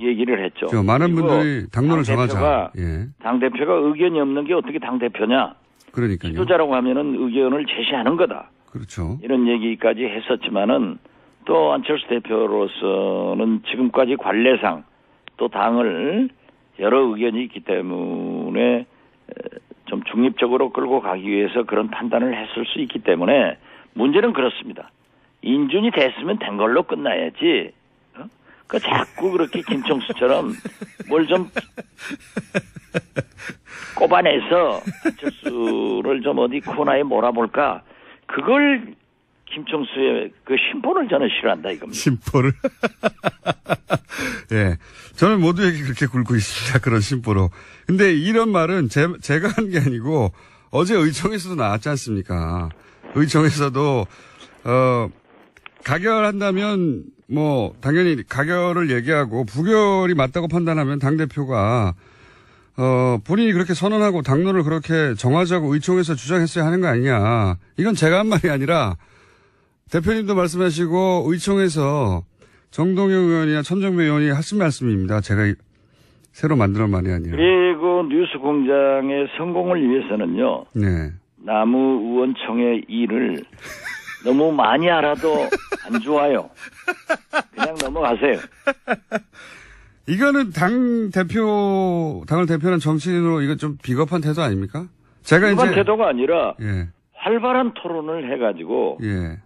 얘기를 했죠. 많은 분들이 당론을 정하자. 예. 당대표가 의견이 없는 게 어떻게 당대표냐. 그러니까요. 지도자라고 하면은 의견을 제시하는 거다. 그렇죠. 이런 얘기까지 했었지만은 또 안철수 대표로서는 지금까지 관례상 또 당을 여러 의견이 있기 때문에 좀 중립적으로 끌고 가기 위해서 그런 판단을 했을 수 있기 때문에 문제는 그렇습니다. 인준이 됐으면 된 걸로 끝나야지. 그 자꾸 그렇게 김총수처럼 뭘 좀 꼽아내서 안철수를 좀 어디 코너에 몰아볼까. 그걸 김총수의 그 심보를 저는 싫어한다 이겁니다. 심보를. 예. 저는 모두에게 그렇게 굴고 있습니다. 그런 심보로. 근데 이런 말은 제가 한 게 아니고 어제 의총에서도 나왔지 않습니까? 의총에서도, 가결한다면 뭐 당연히 가결을 얘기하고 부결이 맞다고 판단하면 당대표가 본인이 그렇게 선언하고 당론을 그렇게 정하자고 의총에서 주장했어야 하는 거 아니냐. 이건 제가 한 말이 아니라 대표님도 말씀하시고 의총에서 정동영 의원이나 천정배 의원이 하신 말씀입니다. 제가 새로 만드는 말이 아니에요. 그리고 뉴스공장의 성공을 위해서는요. 네. 남의원총의 일을 너무 많이 알아도 안 좋아요. 그냥 넘어가세요. 이거는 당을 대표하는 정치인으로 이거 좀 비겁한 태도 아닙니까? 제가 비겁한 태도가 아니라 예. 활발한 토론을 해가지고 예.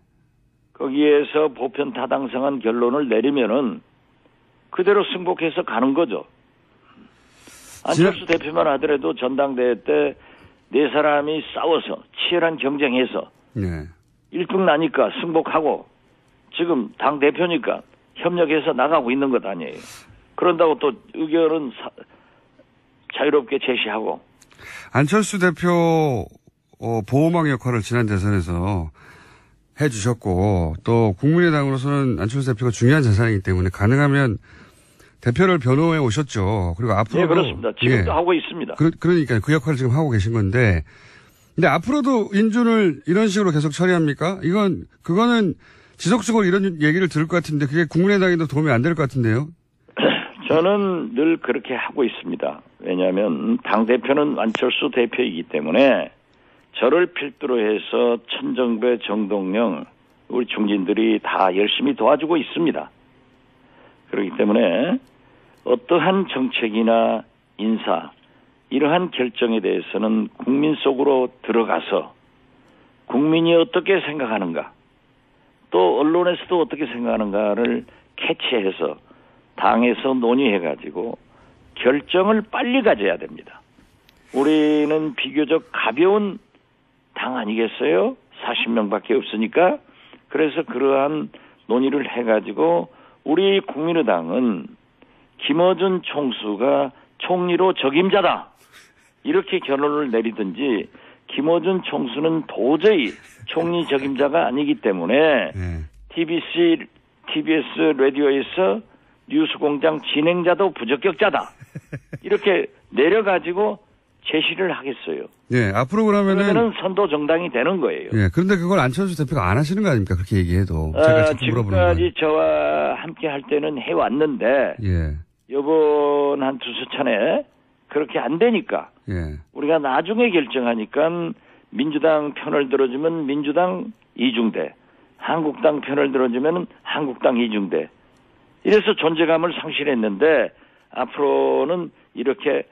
거기에서 보편 타당성한 결론을 내리면은 그대로 승복해서 가는 거죠. 안철수 대표만 하더라도 전당대회 때 네 사람이 싸워서 치열한 경쟁해서 네. 1등 나니까 승복하고 지금 당 대표니까 협력해서 나가고 있는 것 아니에요. 그런다고 또 의견은 자유롭게 제시하고. 안철수 대표 보호막 역할을 지난 대선에서 해주셨고 또 국민의당으로서는 안철수 대표가 중요한 자산이기 때문에 가능하면 대표를 변호해 오셨죠. 그리고 앞으로. 네, 그렇습니다. 지금도 예. 하고 있습니다. 그러니까 그 역할을 지금 하고 계신 건데. 근데 앞으로도 인준을 이런 식으로 계속 처리합니까? 그거는 지속적으로 이런 얘기를 들을 것 같은데 그게 국민의당에도 도움이 안 될 것 같은데요? 저는 늘 그렇게 하고 있습니다. 왜냐하면 당대표는 안철수 대표이기 때문에 저를 필두로 해서 천정배, 정동영, 우리 중진들이 다 열심히 도와주고 있습니다. 그렇기 때문에 어떠한 정책이나 인사, 이러한 결정에 대해서는 국민 속으로 들어가서 국민이 어떻게 생각하는가, 또 언론에서도 어떻게 생각하는가를 캐치해서 당에서 논의해가지고 결정을 빨리 가져야 됩니다. 우리는 비교적 가벼운 당 아니겠어요? 40명밖에 없으니까. 그래서 그러한 논의를 해가지고 우리 국민의당은 김어준 총수가 총리로 적임자다. 이렇게 결론을 내리든지 김어준 총수는 도저히 총리 적임자가 아니기 때문에 TBS 라디오에서 뉴스공장 진행자도 부적격자다. 이렇게 내려가지고 제시를 하겠어요. 예, 앞으로 그러면은 선도 정당이 되는 거예요. 예, 그런데 그걸 안철수 대표가 안 하시는 거 아닙니까? 그렇게 얘기해도. 제가 지금까지 저와 함께 할 때는 해왔는데, 예. 이번 한 두세 차례 그렇게 안 되니까, 예. 우리가 나중에 결정하니까 민주당 편을 들어주면 민주당 이중대, 한국당 편을 들어주면 한국당 이중대. 이래서 존재감을 상실했는데, 앞으로는 이렇게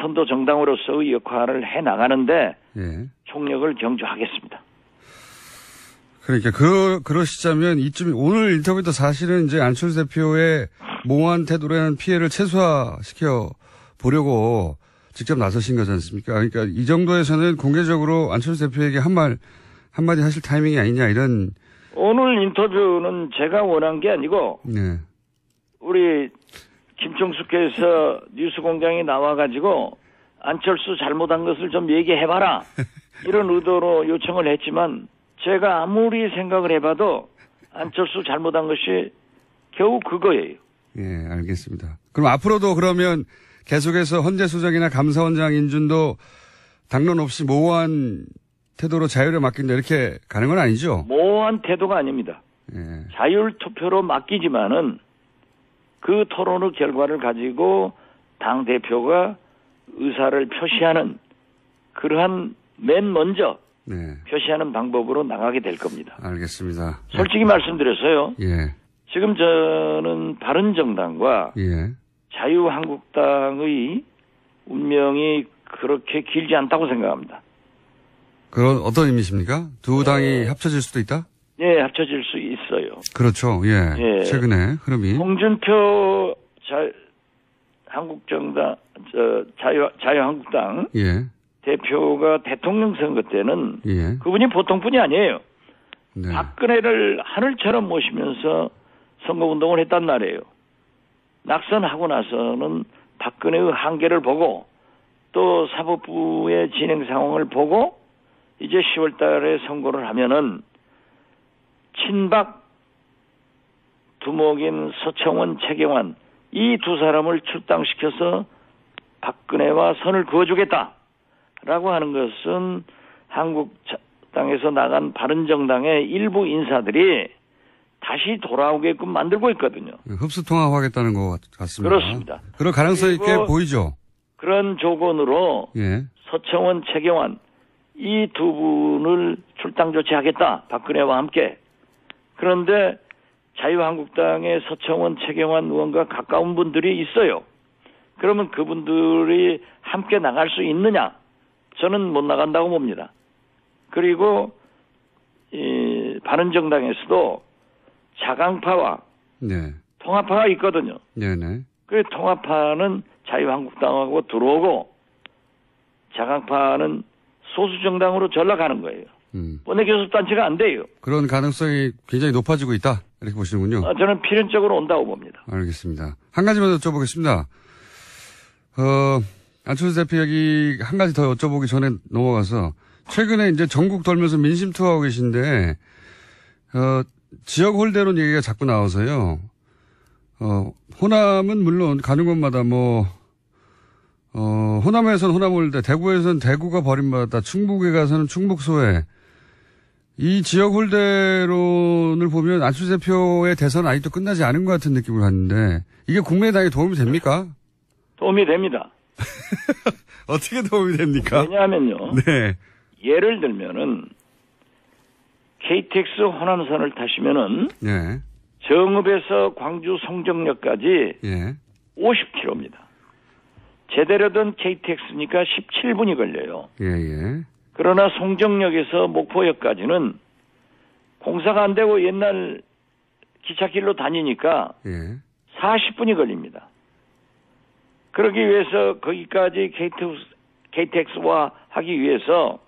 선도 정당으로서의 역할을 해 나가는데 예. 총력을 경주하겠습니다. 그러니까 그러시자면 오늘 인터뷰도 사실은 이제 안철수 대표의 모호한 태도로 한 피해를 최소화시켜 보려고 직접 나서신 거지 않습니까? 그러니까 이 정도에서는 공개적으로 안철수 대표에게 한마디 하실 타이밍이 아니냐 이런. 오늘 인터뷰는 제가 원한 게 아니고 네. 우리 김총수께서 뉴스공장에 나와가지고 안철수 잘못한 것을 좀 얘기해봐라 이런 의도로 요청을 했지만 제가 아무리 생각을 해봐도 안철수 잘못한 것이 겨우 그거예요. 예, 알겠습니다. 그럼 앞으로도 그러면 계속해서 헌재소장이나 감사원장 인준도 당론 없이 모호한 태도로 자율에 맡긴다 이렇게 가는 건 아니죠? 모호한 태도가 아닙니다. 예. 자율투표로 맡기지만은 그 토론의 결과를 가지고 당대표가 의사를 표시하는 그러한 맨 먼저 네. 표시하는 방법으로 나가게 될 겁니다. 알겠습니다. 솔직히 말씀드려서요. 예. 지금 저는 바른정당과 예. 자유한국당의 운명이 그렇게 길지 않다고 생각합니다. 그런 어떤 의미십니까? 두 당이 합쳐질 수도 있다? 예, 합쳐질 수 있어요. 그렇죠. 예. 예. 최근에 흐름이. 홍준표 한국정당 자유한국당 예. 대표가 대통령 선거 때는 예. 그분이 보통 분이 아니에요. 네. 박근혜를 하늘처럼 모시면서 선거운동을 했단 말이에요. 낙선하고 나서는 박근혜의 한계를 보고 또 사법부의 진행 상황을 보고 이제 10월 달에 선고를 하면은 친박 두목인 서청원, 최경환 이 두 사람을 출당시켜서 박근혜와 선을 그어주겠다라고 하는 것은 한국당에서 나간 바른정당의 일부 인사들이 다시 돌아오게끔 만들고 있거든요. 흡수통합하겠다는 것 같습니다. 그렇습니다. 그럴 가능성이 꽤 보이죠. 그런 조건으로 예. 서청원, 최경환 이 두 분을 출당 조치하겠다. 박근혜와 함께. 그런데 자유한국당의 서청원, 최경환 의원과 가까운 분들이 있어요. 그러면 그분들이 함께 나갈 수 있느냐? 저는 못 나간다고 봅니다. 그리고 이 바른정당에서도 자강파와 네. 통합파가 있거든요. 네네. 그 통합파는 자유한국당하고 들어오고 자강파는 소수정당으로 전락하는 거예요. 원내교섭단체가 안 돼요. 그런 가능성이 굉장히 높아지고 있다. 이렇게 보시는군요. 저는 필연적으로 온다고 봅니다. 알겠습니다. 한 가지만 더 여쭤보겠습니다. 안철수 대표 얘기 한 가지 더 여쭤보기 전에 넘어가서 최근에 이제 전국 돌면서 민심 투어하고 계신데 지역 홀대론 얘기가 자꾸 나와서요. 호남은 물론 가는 곳마다 호남에서는 호남홀대, 대구에서는 대구가 버림받았다, 충북에 가서는 충북소외. 이 지역 홀대론을 보면 안철수 대표의 대선은 아직도 끝나지 않은 것 같은 느낌을 갖는데 이게 국민의당에 도움이 됩니까? 도움이 됩니다. 어떻게 도움이 됩니까? 왜냐하면요. 네. 예를 들면은 KTX 호남선을 타시면은 네. 정읍에서 광주 송정역까지 예. 50km입니다. 제대로 된 KTX니까 17분이 걸려요. 예. 그러나 송정역에서 목포역까지는 공사가 안 되고 옛날 기찻길로 다니니까 예. 40분이 걸립니다. 그러기 위해서 거기까지 KTX화 하기 위해서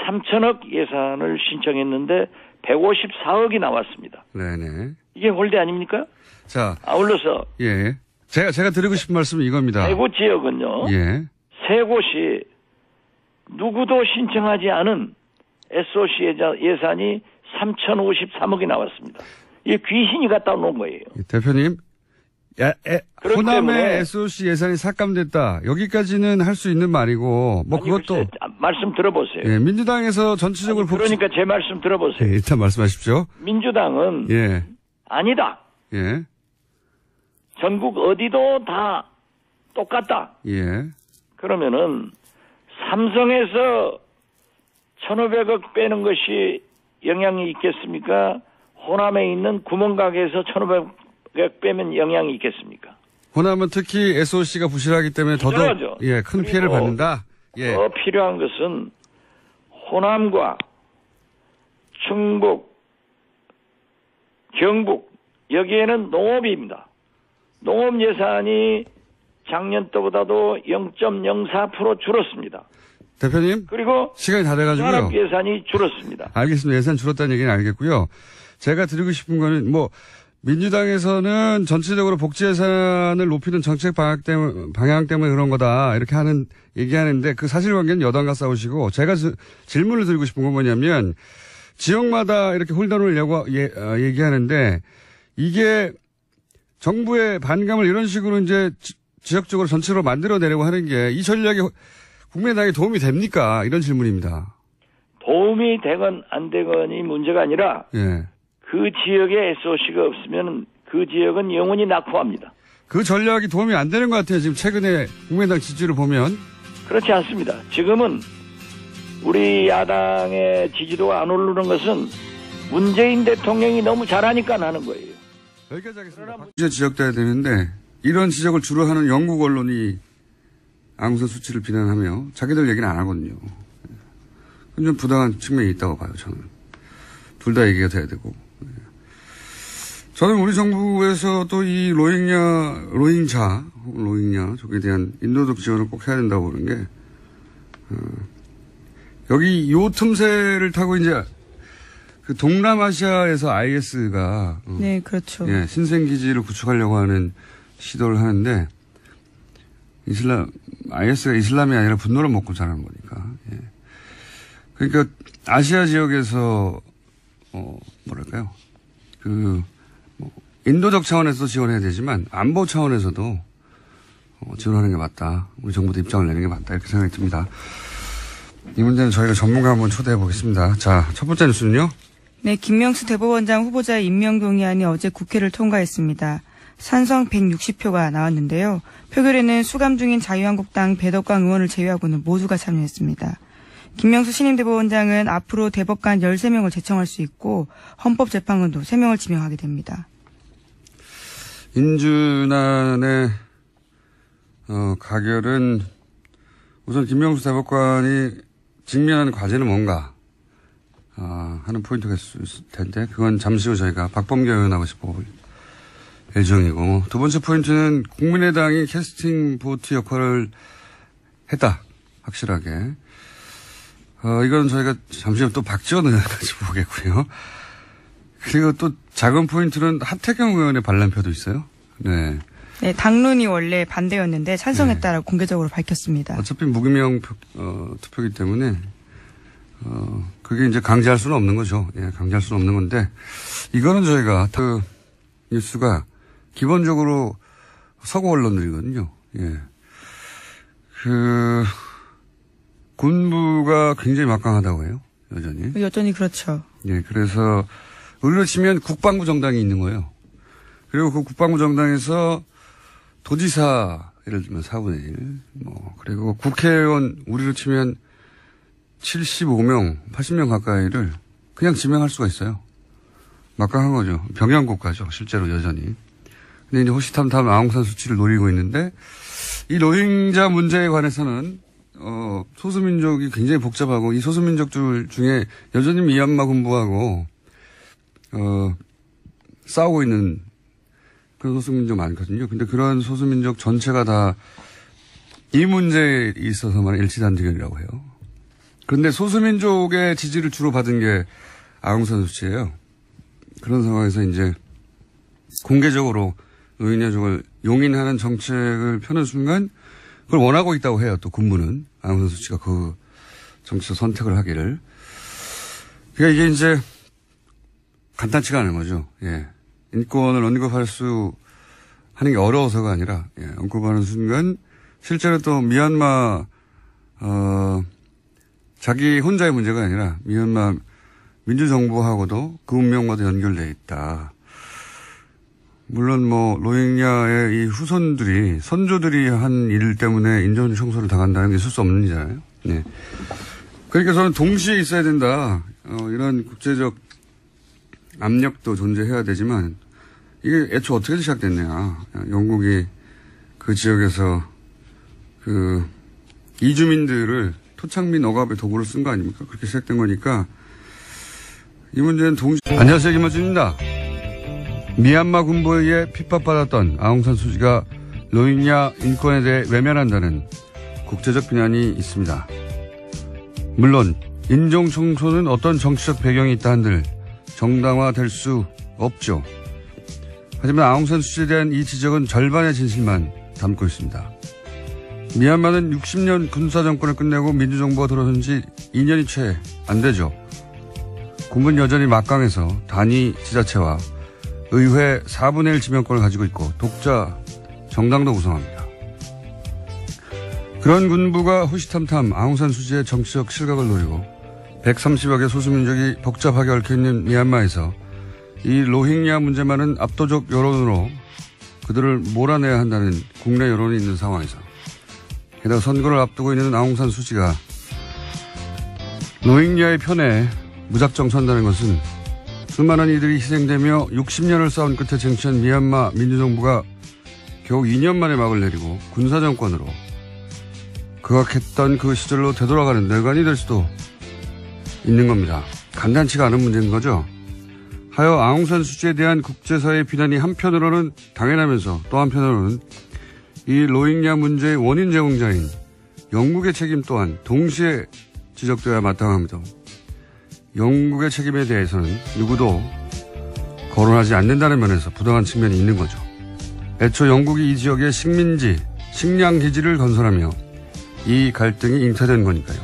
3천억 예산을 신청했는데 154억이 나왔습니다. 네네. 이게 홀대 아닙니까? 자. 아울러서. 예. 제가 드리고 싶은 말씀은 이겁니다. 대구 지역은요. 예. 세 곳이 누구도 신청하지 않은 SOC 예산이 3,053억이 나왔습니다. 이게 귀신이 갖다 놓은 거예요. 대표님. 호남의 때문에 SOC 예산이 삭감됐다. 여기까지는 할 수 있는 말이고, 그것도. 말씀 들어보세요. 예, 민주당에서 전체적으로 그러니까 제 말씀 들어보세요. 예, 일단 말씀하십시오. 민주당은. 예. 아니다. 예. 전국 어디도 다 똑같다. 예. 그러면은, 삼성에서 1,500억 빼는 것이 영향이 있겠습니까? 호남에 있는 구멍가게에서 1,500억 빼면 영향이 있겠습니까? 호남은 특히 SOC가 부실하기 때문에 더더욱 큰 피해를 받는다. 예. 더 필요한 것은 호남과 충북, 경북 여기에는 농업입니다. 농업 예산이 작년 때보다도 0.04% 줄었습니다. 대표님. 그리고 시간이 다 돼가지고요. 산업 예산이 줄었습니다. 알겠습니다. 예산 줄었다는 얘기는 알겠고요. 제가 드리고 싶은 거는 민주당에서는 전체적으로 복지 예산을 높이는 정책 방향 때문에 그런 거다. 이렇게 얘기하는데 그 사실관계는 여당과 싸우시고 제가 질문을 드리고 싶은 건 뭐냐면 지역마다 이렇게 홀더를 얘기하는데 이게 정부의 반감을 이런 식으로 이제 지역적으로 전체로 만들어내려고 하는 게 이 전략이 국민의당에 도움이 됩니까? 이런 질문입니다. 도움이 되건 안 되건이 문제가 아니라 예. 그 지역에 SOC가 없으면 그 지역은 영원히 낙후합니다. 그 전략이 도움이 안 되는 것 같아요. 지금 최근에 국민의당 지지를 보면. 그렇지 않습니다. 지금은 우리 야당의 지지도가 안 오르는 것은 문재인 대통령이 너무 잘하니까 하는 거예요. 여기까지 하겠습니다. 박주제 지적돼야 되는데 이런 지적을 주로 하는 영국 언론이 아웅산 수치를 비난하며 자기들 얘기는 안 하거든요. 좀 부당한 측면이 있다고 봐요, 저는. 둘 다 얘기가 돼야 되고. 저는 우리 정부에서도 이 로힝자 쪽에 대한 인도적 지원을 꼭 해야 된다고 보는 게, 여기 요 틈새를 타고 이제 그 동남아시아에서 IS가. 네, 그렇죠. 예, 신생기지를 구축하려고 하는 시도를 하는데, IS가 이슬람이 아니라 분노를 먹고 자라는 거니까. 예. 그러니까 아시아 지역에서 뭐랄까요, 인도적 차원에서 지원해야 되지만 안보 차원에서도 지원하는 게 맞다. 우리 정부도 입장을 내는 게 맞다. 이렇게 생각이 듭니다. 이 문제는 저희가 전문가 한번 초대해 보겠습니다. 자, 첫 번째 뉴스는요. 네, 김명수 대법원장 후보자 임명 동의안이 어제 국회를 통과했습니다. 찬성 160표가 나왔는데요. 표결에는 수감 중인 자유한국당 배덕광 의원을 제외하고는 모두가 참여했습니다. 김명수 신임 대법원장은 앞으로 대법관 13명을 제청할 수 있고 헌법재판관도 3명을 지명하게 됩니다. 인준안의 가결은 우선 김명수 대법관이 직면하는 과제는 뭔가 하는 포인트가 있을 텐데 그건 잠시 후 저희가 박범계 의원하고 짚어볼 예정이고, 두 번째 포인트는 국민의당이 캐스팅 보트 역할을 했다. 확실하게. 이건 저희가 잠시 후 또 박지원 의원까지 보겠고요. 그리고 또 작은 포인트는 하태경 의원의 반란표도 있어요. 네. 네, 당론이 원래 반대였는데 찬성했다라고 네. 공개적으로 밝혔습니다. 어차피 무기명 투표이기 때문에 그게 이제 강제할 수는 없는 거죠. 예, 강제할 수는 없는 건데 이거는 저희가 그 뉴스가 기본적으로 서구 언론들이거든요. 예. 군부가 굉장히 막강하다고 해요. 여전히 그렇죠. 예, 그래서 우리로 치면 국방부 정당이 있는 거예요. 그리고 그 국방부 정당에서 도지사, 예를 들면 4분의 1, 그리고 국회의원, 우리로 치면 75명, 80명 가까이를 그냥 지명할 수가 있어요. 막강한 거죠. 병영국가죠. 실제로 여전히. 근데 이제 호시탐탐 아웅산 수치를 노리고 있는데, 이 로힝자 문제에 관해서는, 소수민족이 굉장히 복잡하고, 이 소수민족들 중에 여전히 미얀마 군부하고, 싸우고 있는 그런 소수민족 많거든요. 근데 그런 소수민족 전체가 다 이 문제에 있어서만 일치단결이라고 해요. 그런데 소수민족의 지지를 주로 받은 게 아웅산 수치예요. 그런 상황에서 이제 공개적으로 로힝야족을 용인하는 정책을 펴는 순간 그걸 원하고 있다고 해요. 또 군부는 아웅산 수치가 그 정치적 선택을 하기를. 그러니까 이게 이제 간단치가 않은 거죠. 예. 인권을 언급할 수 하는 게 어려워서가 아니라 언급하는 순간 실제로 또 미얀마 자기 혼자의 문제가 아니라 미얀마 민주정부하고도 그 운명과도 연결돼 있다. 물론 로힝야의 이 후손들이 선조들이 한 일 때문에 인종 청소를 당한다는 게 있을 수 없는 일이잖아요. 네. 그러니까 저는 동시에 있어야 된다. 이런 국제적 압력도 존재해야 되지만 이게 애초 어떻게 시작됐냐. 영국이 그 지역에서 그 이주민들을 토착민 억압의 도구로 쓴 거 아닙니까? 그렇게 시작된 거니까 이 문제는 동시에. 안녕하세요, 김어준입니다. 미얀마 군부에 의해 핍박받았던 아웅산 수치가 로힝야 인권에 대해 외면한다는 국제적 비난이 있습니다. 물론 인종 청소는 어떤 정치적 배경이 있다 한들 정당화될 수 없죠. 하지만 아웅산 수치에 대한 이 지적은 절반의 진실만 담고 있습니다. 미얀마는 60년 군사정권을 끝내고 민주정부가 들어선 지 2년이 채 안 되죠. 군부는 여전히 막강해서 단위 지자체와 의회 4분의 1 지명권을 가지고 있고 독자 정당도 구성합니다. 그런 군부가 호시탐탐 아웅산 수치의 정치적 실각을 노리고 130여 개 소수민족이 복잡하게 얽혀있는 미얀마에서 이 로힝야 문제만은 압도적 여론으로 그들을 몰아내야 한다는 국내 여론이 있는 상황에서 게다가 선거를 앞두고 있는 아웅산 수치가 로힝야의 편에 무작정 선다는 것은 수많은 이들이 희생되며 60년을 싸운 끝에 쟁취한 미얀마 민주정부가 겨우 2년 만에 막을 내리고 군사정권으로 극악했던 그 시절로 되돌아가는 뇌관이 될 수도 있는 겁니다. 간단치가 않은 문제인 거죠. 하여 아웅산 수치에 대한 국제사회의 비난이 한편으로는 당연하면서 또 한편으로는 이 로힝야 문제의 원인 제공자인 영국의 책임 또한 동시에 지적되어야 마땅합니다. 영국의 책임에 대해서는 누구도 거론하지 않는다는 면에서 부당한 측면이 있는 거죠. 애초 영국이 이 지역에 식민지, 식량기지를 건설하며 이 갈등이 잉태된 거니까요.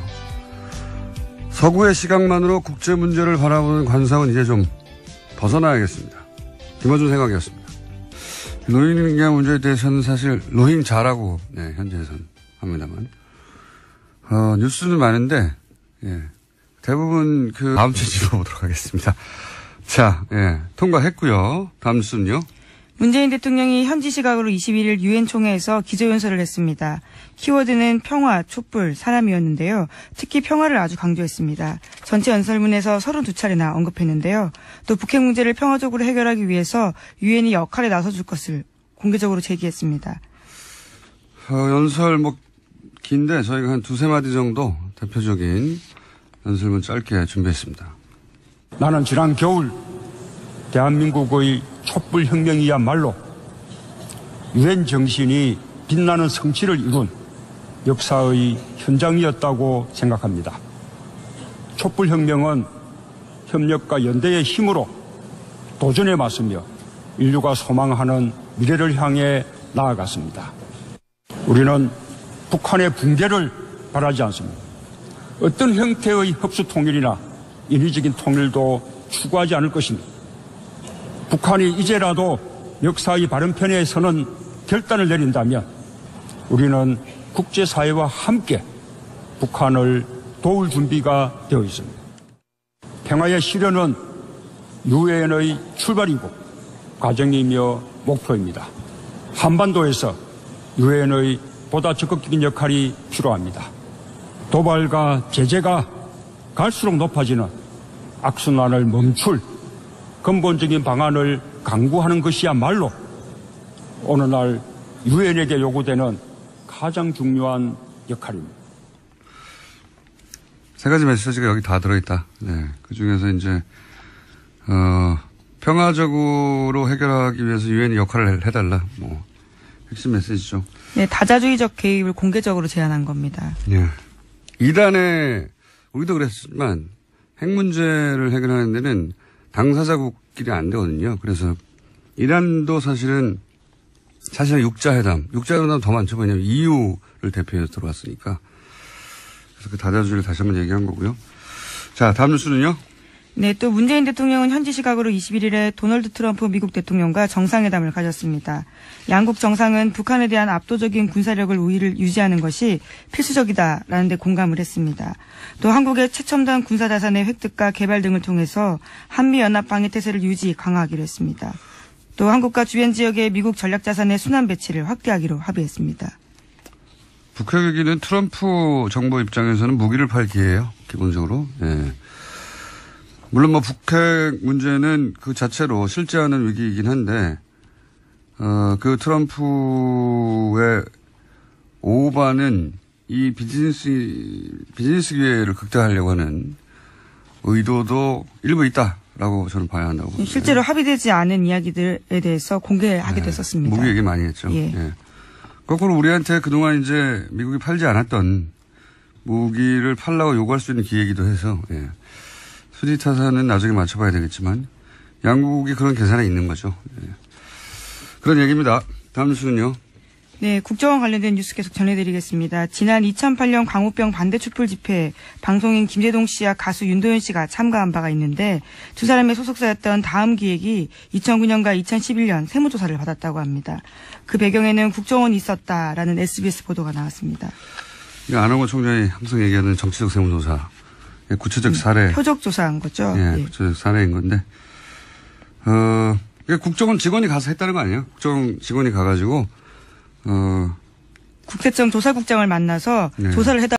서구의 시각만으로 국제 문제를 바라보는 관상은 이제 좀 벗어나야겠습니다. 김어준 생각이었습니다. 로힝야 문제에 대해서는 사실 로힝자라고 현재에서는 합니다만 뉴스는 많은데 대부분 다음 주에 짚어보도록 하겠습니다. 자, 통과했고요. 다음 뉴스는요. 문재인 대통령이 현지 시각으로 21일 유엔 총회에서 기조연설을 했습니다. 키워드는 평화, 촛불, 사람이었는데요. 특히 평화를 아주 강조했습니다. 전체 연설문에서 32차례나 언급했는데요. 또 북핵 문제를 평화적으로 해결하기 위해서 유엔이 역할에 나서줄 것을 공개적으로 제기했습니다. 연설 긴데 저희가 한 두세 마디 정도 대표적인 연설문 짧게 준비했습니다. 나는 지난 겨울 대한민국의 촛불혁명이야말로 유엔 정신이 빛나는 성취를 이룬 역사의 현장이었다고 생각합니다. 촛불혁명은 협력과 연대의 힘으로 도전에 맞서며 인류가 소망하는 미래를 향해 나아갔습니다. 우리는 북한의 붕괴를 바라지 않습니다. 어떤 형태의 흡수 통일이나 인위적인 통일도 추구하지 않을 것입니다. 북한이 이제라도 역사의 바른 편에 서는 결단을 내린다면 우리는 국제사회와 함께 북한을 도울 준비가 되어 있습니다. 평화의 실현은 유엔의 출발이고 과정이며 목표입니다. 한반도에서 유엔의 보다 적극적인 역할이 필요합니다. 도발과 제재가 갈수록 높아지는 악순환을 멈출 근본적인 방안을 강구하는 것이야말로 오늘날 유엔에게 요구되는 가장 중요한 역할입니다. 세 가지 메시지가 여기 다 들어있다. 그 중에서 이제 평화적으로 해결하기 위해서 유엔이 역할을 해달라. 핵심 메시지죠. 네, 다자주의적 개입을 공개적으로 제안한 겁니다. 이단에 우리도 그랬지만 핵 문제를 해결하는 데는 당사자국끼리 안 되거든요. 그래서 이란도 사실은 육자회담 더 많죠. 왜냐하면 EU를 대표해서 들어왔으니까. 그래서 그 다자주의를 다시 한번 얘기한 거고요. 자, 다음 뉴스는요. 네, 또 문재인 대통령은 현지 시각으로 21일에 도널드 트럼프 미국 대통령과 정상회담을 가졌습니다. 양국 정상은 북한에 대한 압도적인 군사력을 우위를 유지하는 것이 필수적이다라는 데 공감을 했습니다. 또 한국의 최첨단 군사자산의 획득과 개발 등을 통해서 한미연합 방위태세를 유지 강화하기로 했습니다. 또 한국과 주변 지역의 미국 전략자산의 순환 배치를 확대하기로 합의했습니다. 북핵 위기는 트럼프 정부 입장에서는 무기를 팔 기회예요. 기본적으로. 물론 북핵 문제는 그 자체로 실제하는 위기이긴 한데 그 트럼프의 오바는 이 비즈니스 기회를 극대화하려고 하는 의도도 일부 있다라고 저는 봐야 한다고 봅니다. 실제로 합의되지 않은 이야기들에 대해서 공개하게 됐었습니다. 무기 얘기 많이 했죠. 거꾸로 우리한테 그동안 이제 미국이 팔지 않았던 무기를 팔라고 요구할 수 있는 기회이기도 해서 수지타산은 나중에 맞춰봐야 되겠지만 양국이 그런 계산에 있는 거죠. 그런 얘기입니다. 다음 뉴스는요. 네, 국정원 관련된 뉴스 계속 전해드리겠습니다. 지난 2008년 광우병 반대 촛불 집회에 방송인 김재동 씨와 가수 윤도현 씨가 참가한 바가 있는데 두 사람의 소속사였던 다음 기획이 2009년과 2011년 세무조사를 받았다고 합니다. 그 배경에는 국정원이 있었다라는 SBS 보도가 나왔습니다. 안홍원 총장이 항상 얘기하는 정치적 세무조사. 구체적 사례. 표적 조사한 거죠. 구체적 사례인 건데. 국정원 직원이 가서 했다는 거 아니에요? 국정원 직원이 가가지고, 국세청 조사국장을 만나서 조사를 해달라고